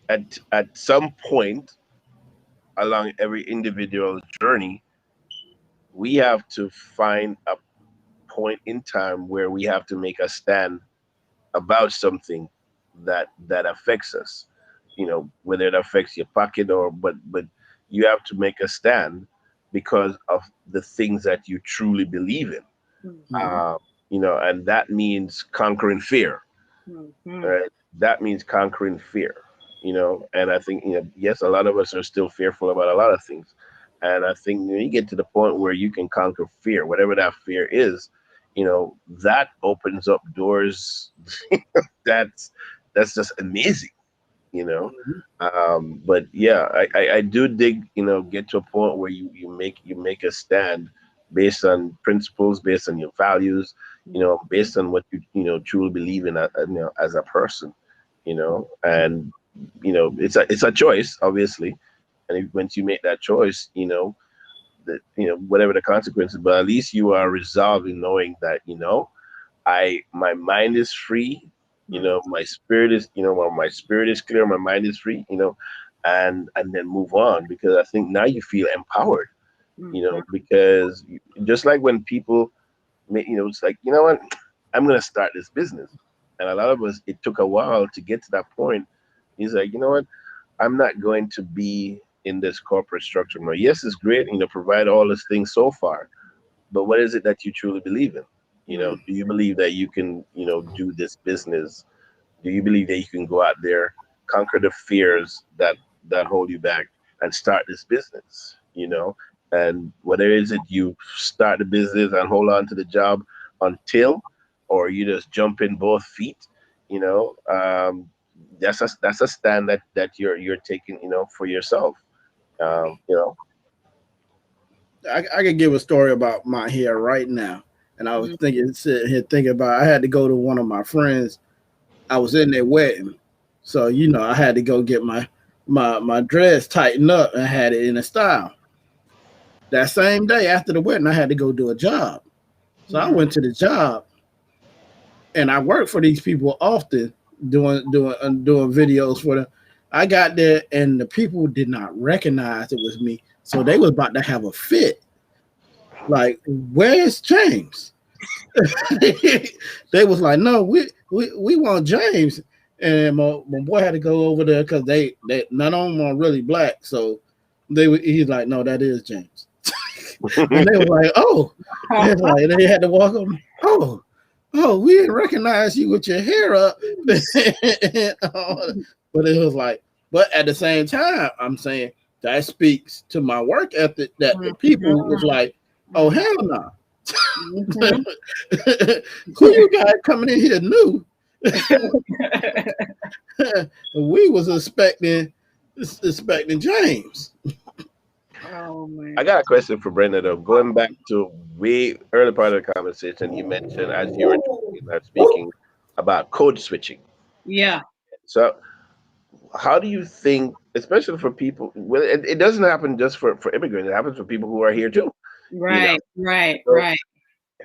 at some point along every individual's journey, we have to find a point in time where we have to make a stand about something, that affects us. Whether it affects your pocket or but you have to make a stand because of the things that you truly believe in. Mhm. And that means conquering fear. Mhm. Right? That means conquering fear. And I think, yes, a lot of us are still fearful about a lot of things. And I think when you get to the point where you can conquer fear, whatever that fear is, that opens up doors. that's that's just amazing, you know. Mhm. But yeah, I do dig, get to a point where you make a stand based on principles, based on your values, based on what you truly believe in, as a person, and it's a choice, obviously, and once you make that choice, that whatever the consequences, but at least you are resolved in knowing that my mind is free, my spirit is, well, my spirit is clear, my mind is free, and then move on, because I think now you feel empowered, Mhm. because just like when people it's like, what, I'm gonna start this business, and a lot of us, it took a while to get to that point. He's like, what, I'm not going to be in this corporate structure more. Yes, it's great, provide all these things so far, but what is it that you truly believe in? Mhm. Do you believe that you can, do this business? Do you believe that you can go out there, conquer the fears that hold you back, and start this business? And whether is it you start the business and hold on to the job until, or you just jump in both feet, that's a stand that you're taking, for yourself. You know. I could give a story about my hair right now. And I was sitting here thinking about, I had to go to one of my friends. I was in their wedding. So, I had to go get my dress tightened up and had it in a style. That same day after the wedding, I had to go do a job. So I Mhm. went to the job, and I work for these people often, doing videos for them. I got there, and the people did not recognize it was me. So they was about to have a fit. Like, where's James? They was like, no, we want James. And my boy had to go over there because they none of them are really black. So he's like, no, that is James. And they were like, oh, it's like they had to walk up. Oh, we didn't recognize you with your hair up. But it was like, but at the same time, I'm saying that speaks to my work ethic, that the people was like, oh, Mhm. hell no. Mhm. Who you got coming in here new? We was expecting James. Oh I man. got a question for Brenda though. Going back to way early part of the conversation, you mentioned as you were talking, speaking about code switching. Yeah. So, how do you think, especially for people? Well, it doesn't happen just for immigrants. It happens for people who are here too. You know. Right. Right. So, Right.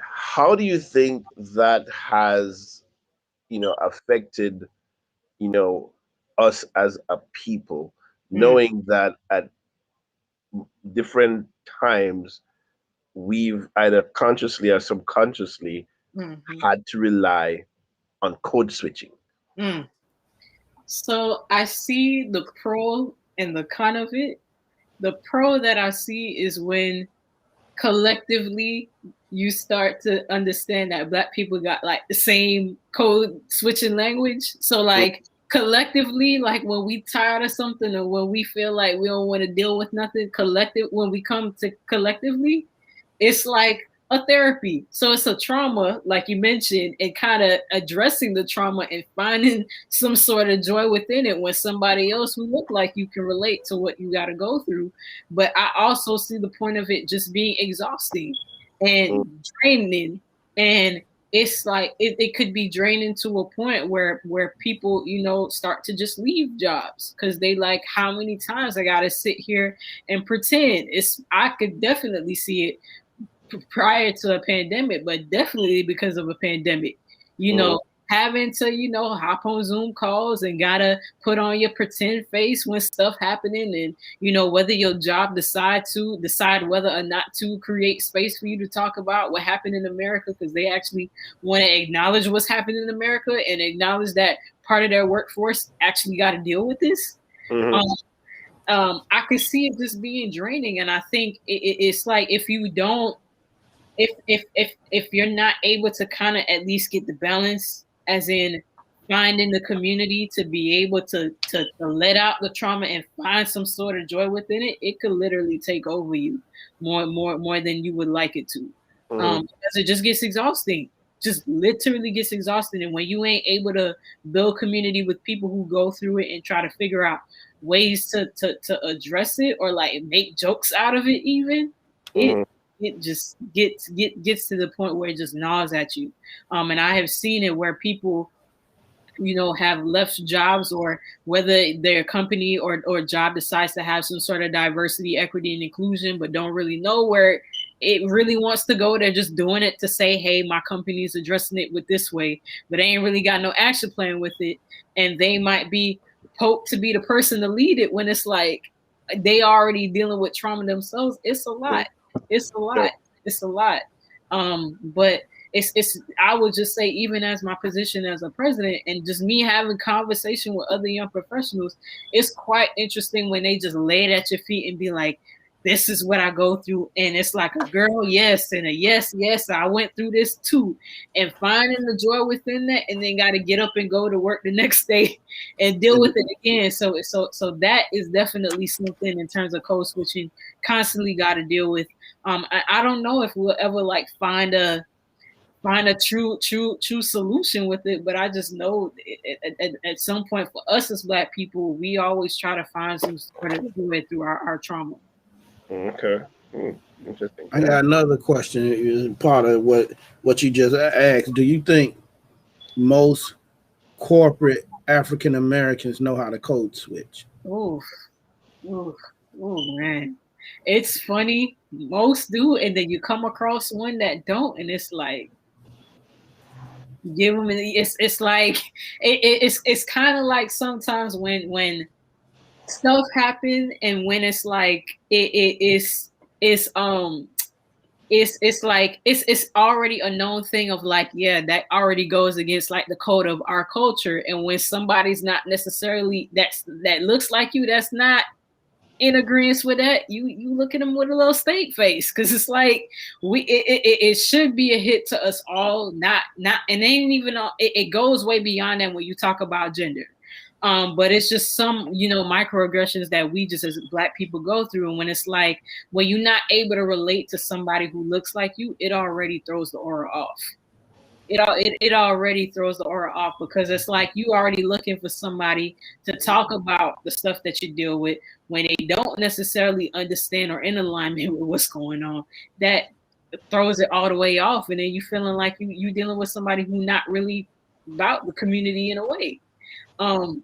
how do you think that has affected you know us as a people, Mm, knowing that at different times we've either consciously or subconsciously mhm, had to rely on code switching. mm. So I see the pro and the con of it. The pro that I see is when collectively you start to understand that black people got like the same code switching language. So like collectively, like when we tired of something or when we feel like we don't want to deal with nothing, collective when we come to collectively, it's like a therapy. So it's a trauma, like you mentioned, and kind of addressing the trauma and finding some sort of joy within it when somebody else who look like you can relate to what you got to go through. But I also see the point of it just being exhausting Mm, and draining. And it's like it could be draining to a point where people, start to just leave jobs because they like, how many times I gotta sit here and pretend. I could definitely see it prior to a pandemic, but definitely because of a pandemic. You mm, know, having to, hop on Zoom calls and gotta put on your pretend face when stuff happening, and whether your job decide whether or not to create space for you to talk about what happened in America, because they actually want to acknowledge what's happening in America and acknowledge that part of their workforce actually got to deal with this. Mm-hmm. I could see it just being draining, and I think it's like if you don't, if you're not able to kind of at least get the balance, as in finding the community to be able to let out the trauma and find some sort of joy within it, it could literally take over you more than you would like it to. Because it just gets exhausting. Just literally gets exhausting. And when you ain't able to build community with people who go through it and try to figure out ways to address it or like make jokes out of it, even it just gets to the point where it just gnaws at you. And I have seen it where people, have left jobs, or whether their company or job decides to have some sort of diversity, equity, and inclusion, but don't really know where it really wants to go. They're just doing it to say, hey, my company is addressing it with this way, but they ain't really got no action plan with it. And they might be hoped to be the person to lead it when it's like they already dealing with trauma themselves. It's a lot. It's a lot. It's a lot. But it's I would just say, even as my position as a president and just me having conversation with other young professionals, it's quite interesting when they just lay it at your feet and be like, this is what I go through. And it's like a girl, yes, and a yes, I went through this too. And finding the joy within that, and then got to get up and go to work the next day and deal with it again. So that is definitely something in terms of code switching, constantly got to deal with. I don't know if we'll ever like find a true solution with it, but I just know at some point for us as Black people, we always try to find some sort of way through our trauma. Okay. Interesting. I got another question. Is part of what you just asked. Do you think most corporate African Americans know how to code switch? Oh man, it's funny. Most do, and then you come across one that don't, and it's like, give them. It's like it's kind of like sometimes when stuff happen, and when it's like it's like it's already a known thing of like, yeah, that already goes against like the code of our culture. And when somebody's not necessarily that looks like you, that's not in agreement with that, you look at them with a little stank face, because it's like it should be a hit to us all, not and they ain't even it goes way beyond that when you talk about gender. But it's just some, microaggressions that we just as Black people go through. And when it's like, when you're not able to relate to somebody who looks like you, it already throws the aura off. It already throws the aura off, because it's like you already looking for somebody to talk about the stuff that you deal with when they don't necessarily understand or in alignment with what's going on. That throws it all the way off. And then you feeling like you dealing with somebody who not really about the community in a way.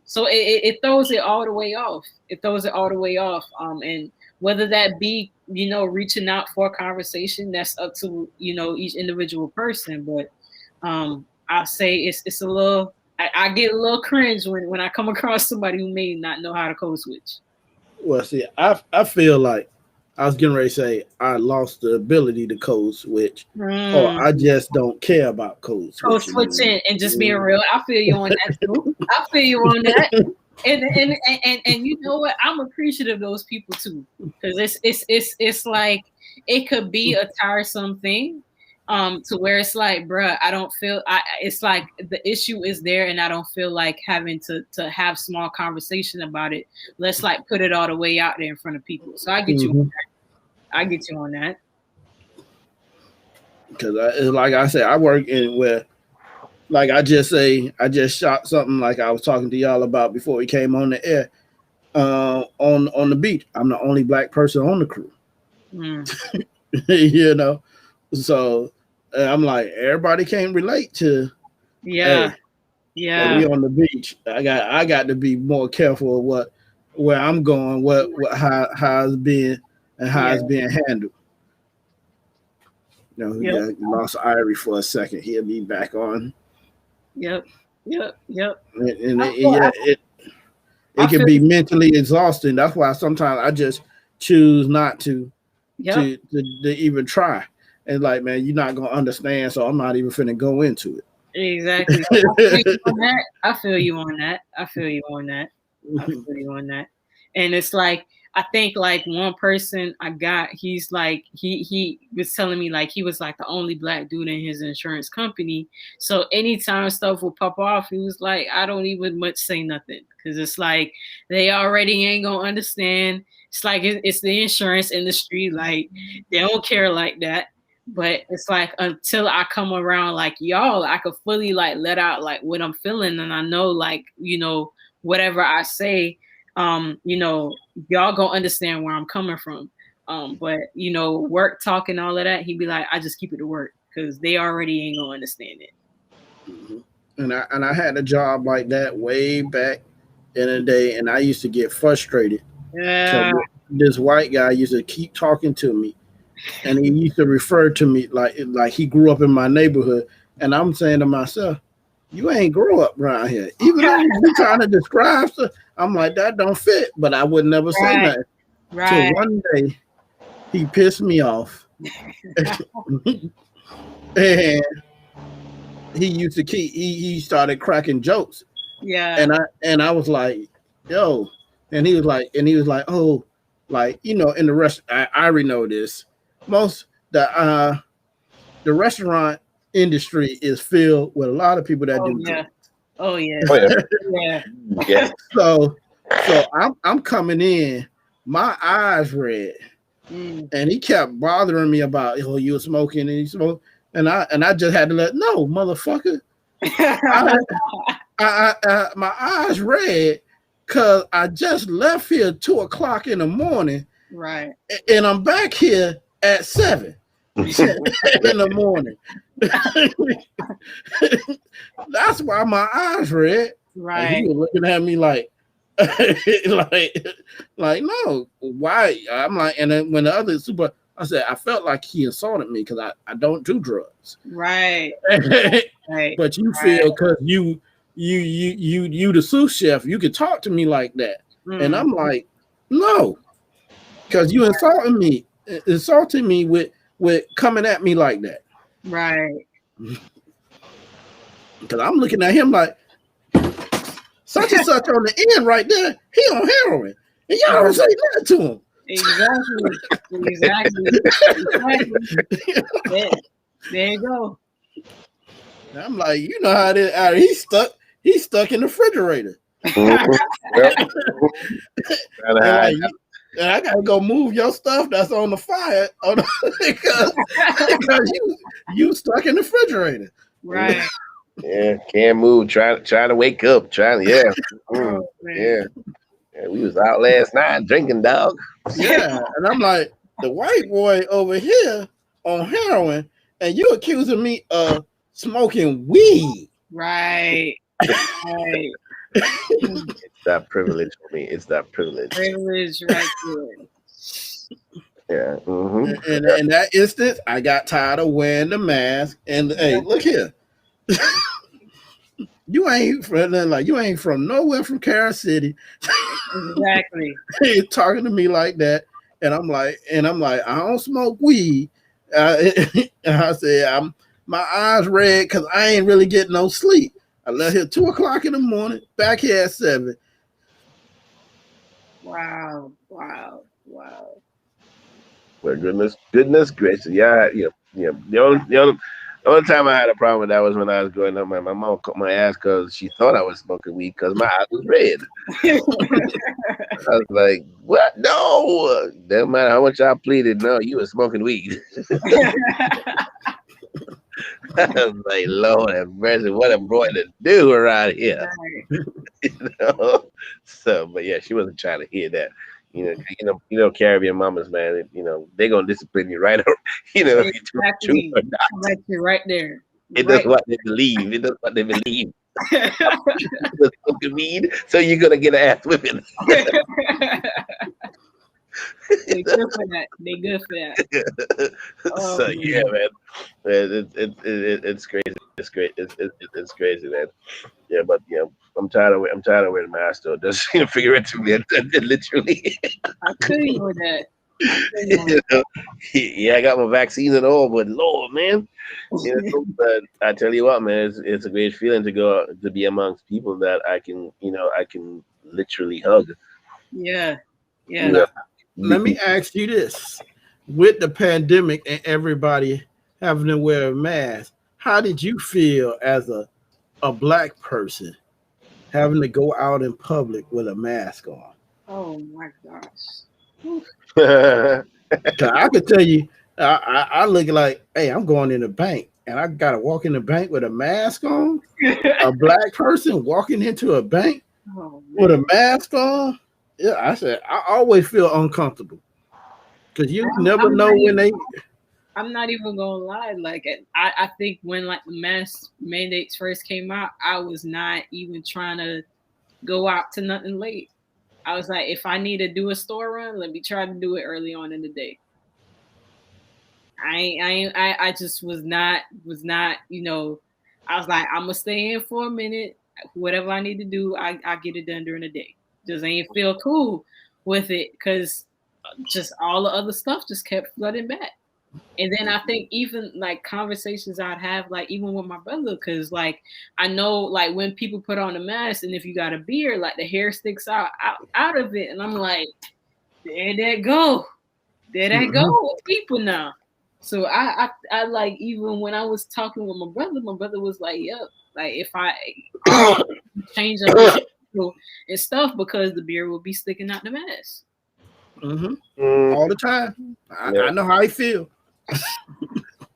So it throws it all the way off. It throws it all the way off. And whether that be, reaching out for a conversation, that's up to, each individual person. But I'll say it's a little, I get a little cringe when I come across somebody who may not know how to code switch. Well, see, I feel like I was getting ready to say I lost the ability to code switch, or I just don't care about code switching. Code switching and just being real. I feel you on that too. I feel you on that. And you know what? I'm appreciative of those people too, because it's like it could be a tiresome thing, to where it's like, bruh, I don't feel. It's like the issue is there, and I don't feel like having to have small conversation about it. Let's like put it all the way out there in front of people. So I get you on that. I get you on that. Because like I said, I work in where, like I just shot something like I was talking to y'all about before we came on the air, on the beach. I'm the only Black person on the crew. So I'm like, everybody can't relate to. Yeah, hey, we on the beach. I got to be more careful of where I'm going, how it's being and how it's being handled. You lost Irie for a second. He'll be back on. Yep. Yep. Yep. And I feel, I, it I can feel be mentally exhausting. That's why sometimes I just choose not yep. to even try. And like, man, you're not gonna understand, so I'm not even finna go into Exactly. I feel you on that. I feel you on that. I feel you on that. I it. feel you on that. And it's like I think like one person I got, he's like he was telling me like he was like the only black dude in his insurance company. So anytime stuff will pop off, he was like, I don't even much say nothing because it's like they already ain't gonna understand. It's like it's the insurance industry, like they don't care like that. But it's like until I come around like y'all, I could fully like let out like what I'm feeling, and I know like whatever I say, y'all gonna understand where I'm coming from. But work talk and all of that, he'd be like, I just keep it to work because they already ain't gonna understand it. Mhm. And I had a job like that way back in the day, and I used to get frustrated because Yeah, this white guy used to keep talking to me, and he used to refer to me like he grew up in my neighborhood, and I'm saying to myself, "You ain't grow up around here." Even though you trying to describe stuff, I'm like that don't fit, but I would never say right, nothing. Till right. one day he pissed me off, and he started cracking jokes, Yeah. and I was like, yo, and he was like, oh, like in the rest, I already know this. Most the restaurant industry is filled with a lot of people that Oh do yeah. drugs. Oh yeah. Oh yeah, Yeah. yeah. So I'm coming in, my eyes red, Mm. and he kept bothering me about, oh, you were smoking and you smoke, and I just had to let no motherfucker. I, my eyes red because I just left here 2 o'clock in the morning, Right. and I'm back here at 7 in the morning. That's why my eyes red. And he Right. was looking at me like, like, no, why? I'm like, and then when the other I said, I felt like he insulted me because I don't do drugs. Right. Right. But you Right. feel because you the sous chef, you can talk to me like that. And Mm. I'm like, no, because you insulting me with coming at me like that. Right. Because I'm looking at him like such and such on the end right there, he on heroin. And y'all don't say nothing to him. Exactly. Exactly. Exactly. There, there you go. And I'm like, you know how it is. He's stuck in the refrigerator. Mhm. Yep. Trying to And hide. like and I gotta go move your stuff that's on the fire because you stuck in the refrigerator. Right. Yeah, can't move. Trying to wake up. Yeah. Mm, Oh man. yeah. Yeah, we was out last night drinking, dog. Yeah. And I'm like, the white boy over here on heroin, and you accusing me of smoking weed. Right. Right. Mm. It's that privilege for me. It's that privilege. Privilege right there. Yeah. Mm-hmm. And in that instance, I got tired of wearing the mask. And hey, look here. You ain't from nowhere from Carol City. Exactly. He's talking to me like that, and I'm like, I don't smoke weed. And I said, my eyes red because I ain't really getting no sleep. I left here 2 o'clock in the morning, back here at 7. Wow. Wow. Wow. Well, goodness gracious. Yeah, yeah. The only time I had a problem with that was when I was growing up. My mom cut my ass because she thought I was smoking weed because my eyes was red. I was like, what? No. Doesn't matter how much I pleaded. No, you were smoking weed. I was like, Lord have mercy, what am I going to do around here? Right. you know. So, but yeah, she wasn't trying to hear that. Caribbean mamas, man. They're gonna discipline you right. If you tell the truth Exactly. or not. Right there. Right there. It does Right. what they believe. It does what they believe. Smoking weed, so you're gonna get an ass whipping. They good for that. They good for that. So Oh yeah, man, it's crazy. It's great. It's crazy, man. Yeah, but I'm tired of wearing masks though. Just figuratively and literally. I feel you with that. I feel you you know, yeah, I got my vaccine and all, but Lord, man, But I tell you what, man, it's a great feeling to go to be amongst people that I can literally hug. Yeah. You Yeah. know, Now, let me ask you this: with the pandemic and everybody having to wear a mask, how did you feel as a black person having to go out in public with a mask on? Oh my gosh. Oof. Cause I could tell you, I look like, hey, I'm going in the bank, and I gotta walk in the bank with a mask on. A black person walking into a bank Oh with man. a mask on. Yeah, I said I always feel uncomfortable because you never I'm know not when even they. I'm not even gonna lie. Like I think when like the mask mandates first came out, I was not even trying to go out to nothing late. I was like, if I need to do a store run, let me try to do it early on in the day. I just was not, I was like, I'm gonna stay in for a minute. Whatever I need to do, I get it done during the day. Just ain't feel cool with it because just all the other stuff just kept flooding back. And then I think even like conversations I'd have, like even with my brother, because like I know like when people put on a mask and if you got a beard, like the hair sticks out of it, and I'm like, there that go, there that go Mhm. with people now. So I like even when I was talking with my brother was like, yep, like if I change up my schedule and stuff because the beard will be sticking out the mask. Mhm. Mm, All the time. yeah. I know how I feel. I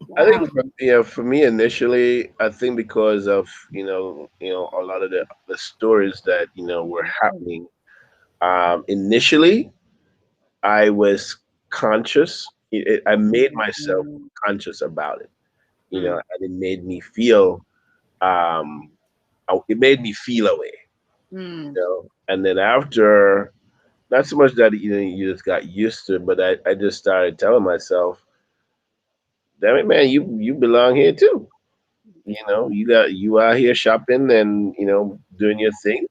Wow. think for me initially, I think because of a lot of the stories that were happening. Initially, I was conscious. I made myself conscious about it. Mm, And it made me feel. Um, it made me feel away. mm. And then after, not so much that you just got used to it, but I just started telling myself, "Damn it, man, you belong here too. You out here shopping and doing your thing."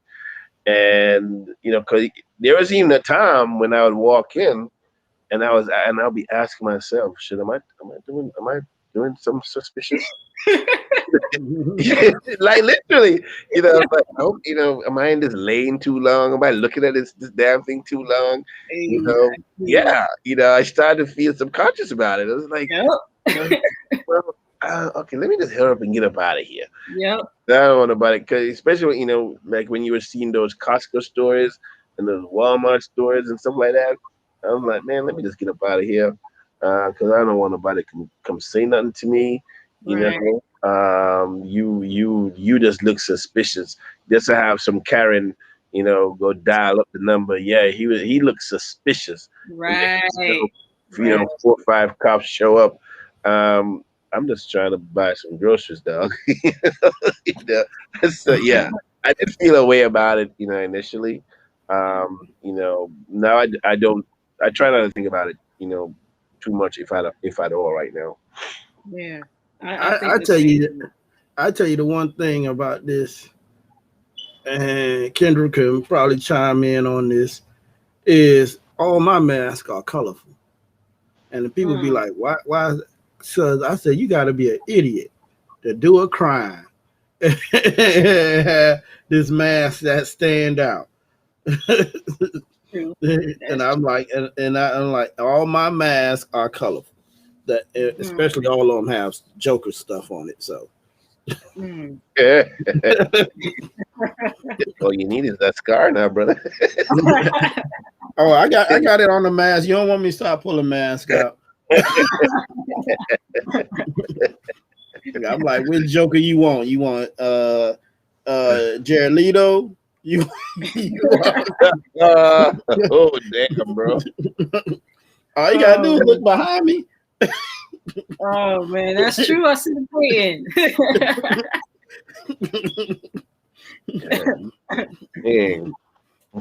And because there was even a time when I would walk in and I'll be asking myself, "Shit, am I doing something suspicious?" Like literally, like, oh, am I in this lane too long? Am I looking at this damn thing too long? Hey, I do. Yeah, I started to feel subconscious about it. I was like, you know, Yep. well, okay, let me just hurry up and get up out of here. Yep. I don't want about it, cause especially when, like when you were seeing those Costco stores and those Walmart stores and stuff like that. I'm like, man, let me just get up out of here, cause I don't want nobody come say nothing to me. You Right. know, you just look suspicious. Just to have some Karen, go dial up the number. Yeah, he looks suspicious, and Right. next, Right. 4 or 5 cops show up. I'm just trying to buy some groceries, dog. You know? So yeah, I did feel a way about it, initially. Now I don't. I try not to think about it, too much if at all right now. Yeah. I I, think I the tell same you, thing. I tell you the one thing about this, and Kendra can probably chime in on this, is all my masks are colorful, and the people be Mm. like, why? So I said, you got to be an idiot to do a crime. This mask that stand out. True. And That's I'm true. like, I'm like, all my masks are colorful. That Mm. especially all of them have Joker stuff on it. So, Mm. All you need is that scar now, brother. oh, I got it on the mask. You don't want me to start pulling mask out? I'm like, which Joker you want? You want Jared Leto? You, you want, Oh damn, bro. all you gotta do is Oh, look behind me. oh man, that's true. I see the plan. Dang.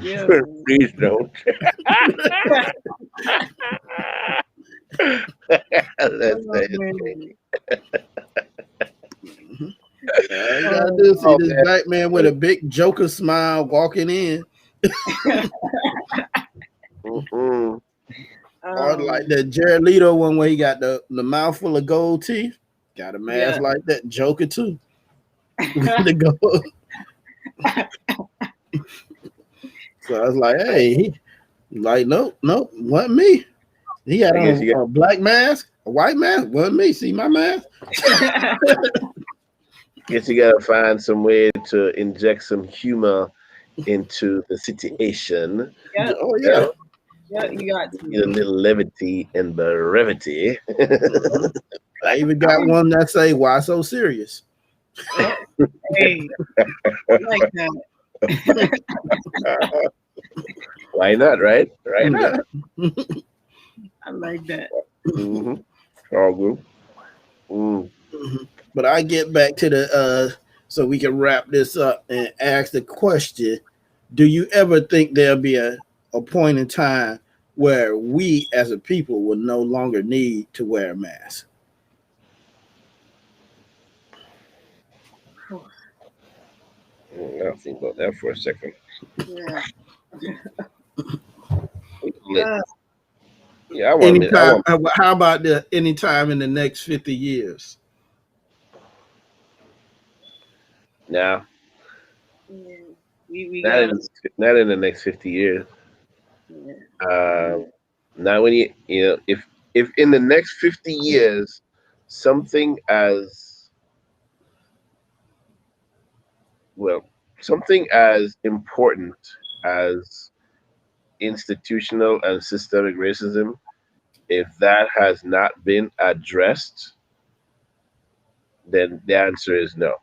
Yeah. Please don't. That's Oh, it. man. All you gotta do Oh, is see Oh this man. black man with a big Joker smile walking in, Mm-mm. or like um, that Jared Leto one where he got the mouth full of gold teeth. Got a mask yeah. like that Joker too. The gold. So I was like, hey, like, nope, nope, wasn't me. He had I guess on you a black mask, a white mask, wasn't me. See my mask? gotta find some way to inject some humor into the situation. Yep, Oh You yeah. know, yep, you got to. get a little levity and brevity. Mhm. I even got Um, one that say, "Why so serious?" oh, hey, I like that. Why not, right? Why not? Yeah. I like that. Mm-hmm. All good. Mm. But I get back to the so we can wrap this up and ask the question: do you ever think there'll be a point in time where we as a people will no longer need to wear a mask? I'll think about that for a second. Yeah. Let- Uh, Yeah, I want it. I Anytime, want how about the anytime in the next 50 years? now. yeah, we Not in gotta. not in the next 50 years. Yeah. Um, Now when if in the next 50 years something as well something as important as institutional and systemic racism, if that has not been addressed, then the answer is no.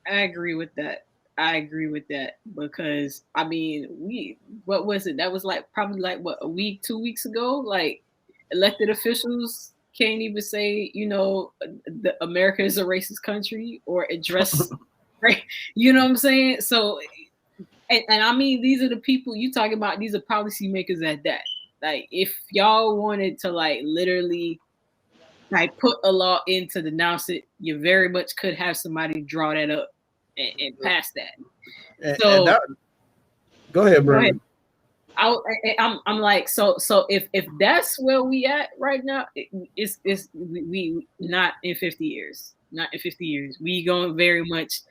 I agree with that. I agree with that because I mean, we what was it? That was like probably like what a week, 2 weeks ago. Like elected officials can't even say, the America is a racist country or address, right? You know what I'm saying? So, and I mean, these are the people you talking about. These are policymakers at that. Like, if y'all wanted to, like, literally like put a law in to denounce it, you very much could have somebody draw that up and pass that. And So that, go ahead, go ahead. Brenda. I'm like, so if that's where we at right now, it's we not in 50 years, not in 50 years. We going to very much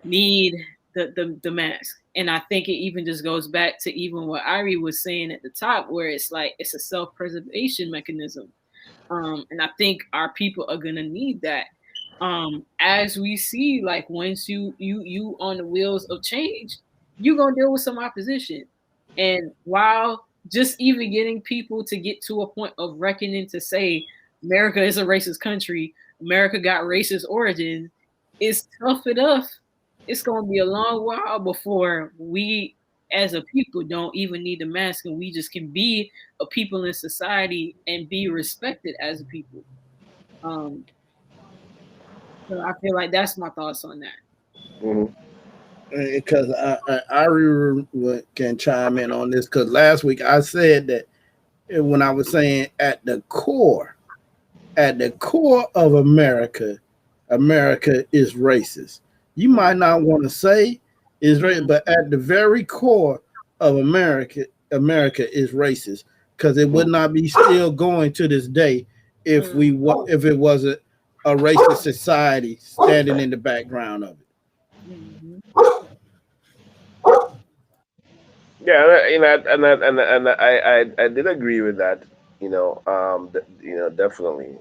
need the mask. And I think it even just goes back to even what Irie was saying at the top, where it's like it's a self-preservation mechanism. And I think our people are gonna need that. As we see, like once you on the wheels of change, you're gonna deal with some opposition. And while just even getting people to get to a point of reckoning to say America is a racist country, America got racist origins, it's tough enough. It's gonna be a long while before we as a people don't even need the mask and we just can be a people in society and be respected as a people. Um, so I feel like that's my thoughts on that. Hmm. Because I can chime in on this because last week I said that when I was saying at the core of America, America is racist. You might not want to say is racist, Mm, but at the very core of America, America is racist because it would not be still going to this day mm, if it wasn't a racist society standing in the background of it. mhm, Yeah, and I did agree with that. Definitely.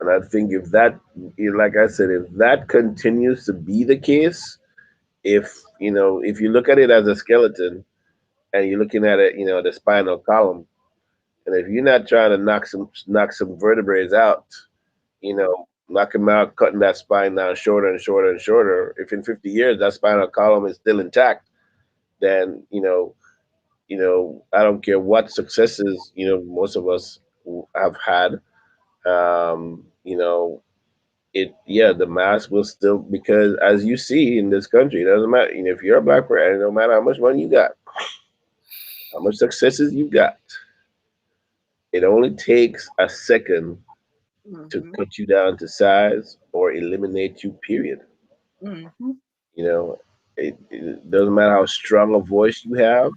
And I think if that, like I said, if that continues to be the case, if you look at it as a skeleton and you're looking at it, the spinal column, and if you're not trying to knock some vertebrae out, knock them out, cutting that spine down shorter and shorter and shorter. If in 50 years that spinal column is still intact, then I don't care what successes most of us have had. The mask will still, because as you see in this country, it doesn't matter. If you're a black person, no matter how much money you got, how much successes you got. It only takes a second to Mm-hmm. cut you down to size or eliminate you, period. Mm-hmm. You know, it doesn't matter how strong a voice you have,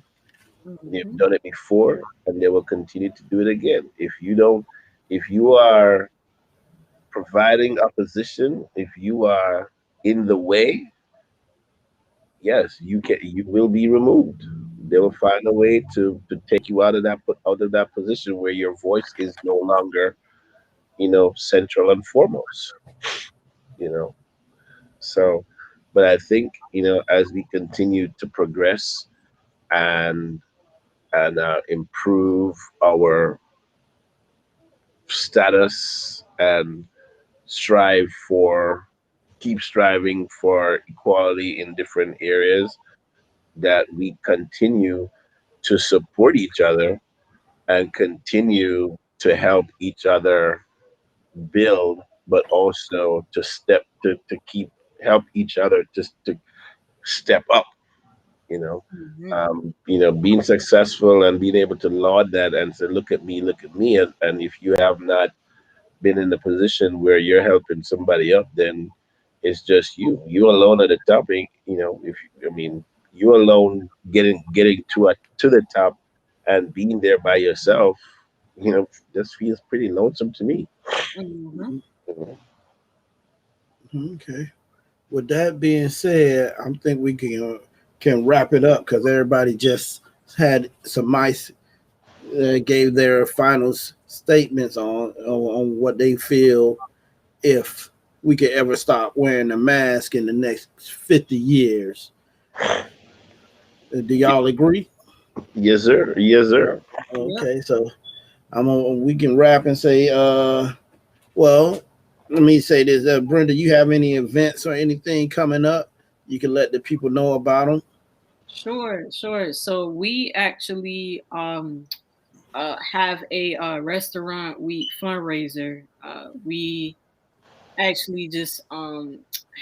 they've Mm-hmm. done it before and they will continue to do it again. If you are providing opposition, if you are in the way, yes, you will be removed. They will find a way to take you out of that position where your voice is no longer, central and foremost, you know. So, but I think, as we continue to progress and improve our status and strive for keep striving for equality in different areas, that we continue to support each other and continue to help each other build, but also to keep help each other just to step up, you know. Mm-hmm. Being successful and being able to laud that and say, look at me. And if you have not been in the position where you're helping somebody up, then it's just you alone at the top. If I mean you alone getting to the top and being there by yourself, just feels pretty lonesome to me. Mm-hmm. You know? Okay. With that being said, I think we can wrap it up because everybody just had some nice gave their final statements on what they feel if we could ever stop wearing a mask in the next 50 years. Do y'all agree? Yes, sir. Yes, sir. Yep. Okay, so we can wrap and say, well, let me say this, Brenda, you have any events or anything coming up? You can let the people know about them. Sure, sure. So we actually have a restaurant week fundraiser. We actually just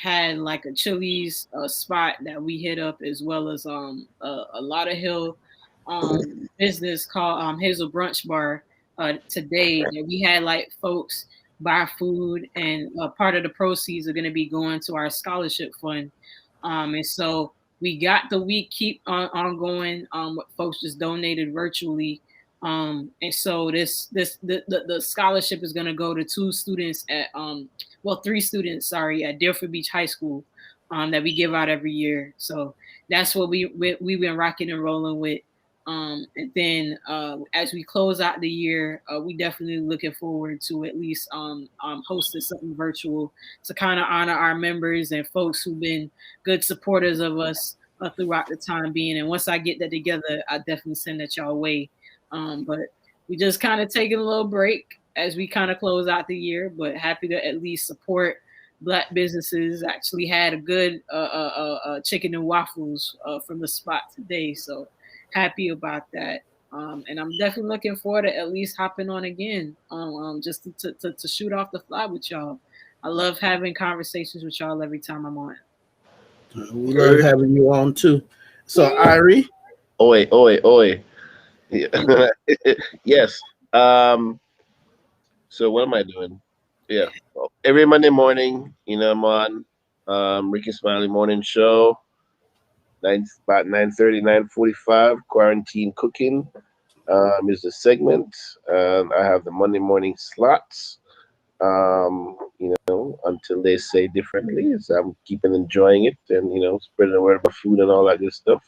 had like a Chili's spot that we hit up, as well as a lot of hill business called Hazel Brunch Bar today, that we had like folks buy food, and part of the proceeds are going to be going to our scholarship fund. And so we got the week keep on going. What folks just donated virtually. And so the scholarship is going to go to two students at well, three students, sorry, at Deerfield Beach High School, that we give out every year. So that's what we've been rocking and rolling with. And then as we close out the year, we definitely looking forward to at least hosting something virtual to kind of honor our members and folks who've been good supporters of us throughout the time being. And once I get that together, I definitely send that y'all way. But we just kind of taking a little break as we kind of close out the year, but happy to at least support Black businesses. Actually had a good chicken and waffles from the spot today, so happy about that. And I'm definitely looking forward to at least hopping on again, just to shoot off the fly with y'all. I love having conversations with y'all every time I'm on. We love Word. having you on too. So, Yeah. Irie, Oi, oi, oi. Yeah. Yes. So what am I doing? Yeah. Well, every Monday morning, I'm on Ricky Smiley Morning Show, about 9:30, 9:45. Quarantine Cooking is the segment. I have the Monday morning slots. Until they say differently. So I'm keeping enjoying it and spreading the word about food and all that good stuff.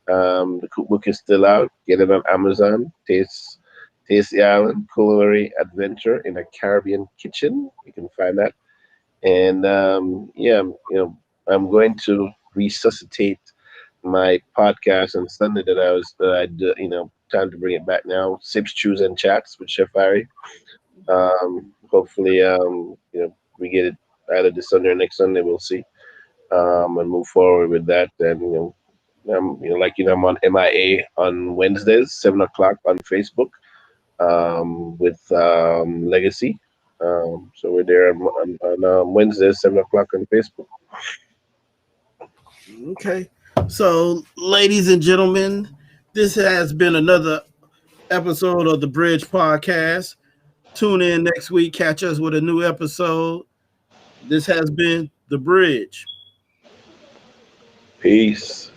The cookbook is still out. Get it on Amazon. Taste the Island Culinary Adventure in a Caribbean Kitchen. You can find that. And yeah, I'm going to resuscitate my podcast on Sunday that I do, time to bring it back now. Sips, Chews, and Chats with Chef Harry. Hopefully, we get it either this Sunday or next Sunday. We'll see. And move forward with that. And I'm on MIA on Wednesdays, 7 o'clock on Facebook, with Legacy. So we're there on Wednesdays, 7 o'clock on Facebook. okay. So, ladies and gentlemen, This has been another episode of the Bridge Podcast. Tune in next week. Catch us with a new episode. This has been The Bridge. Peace.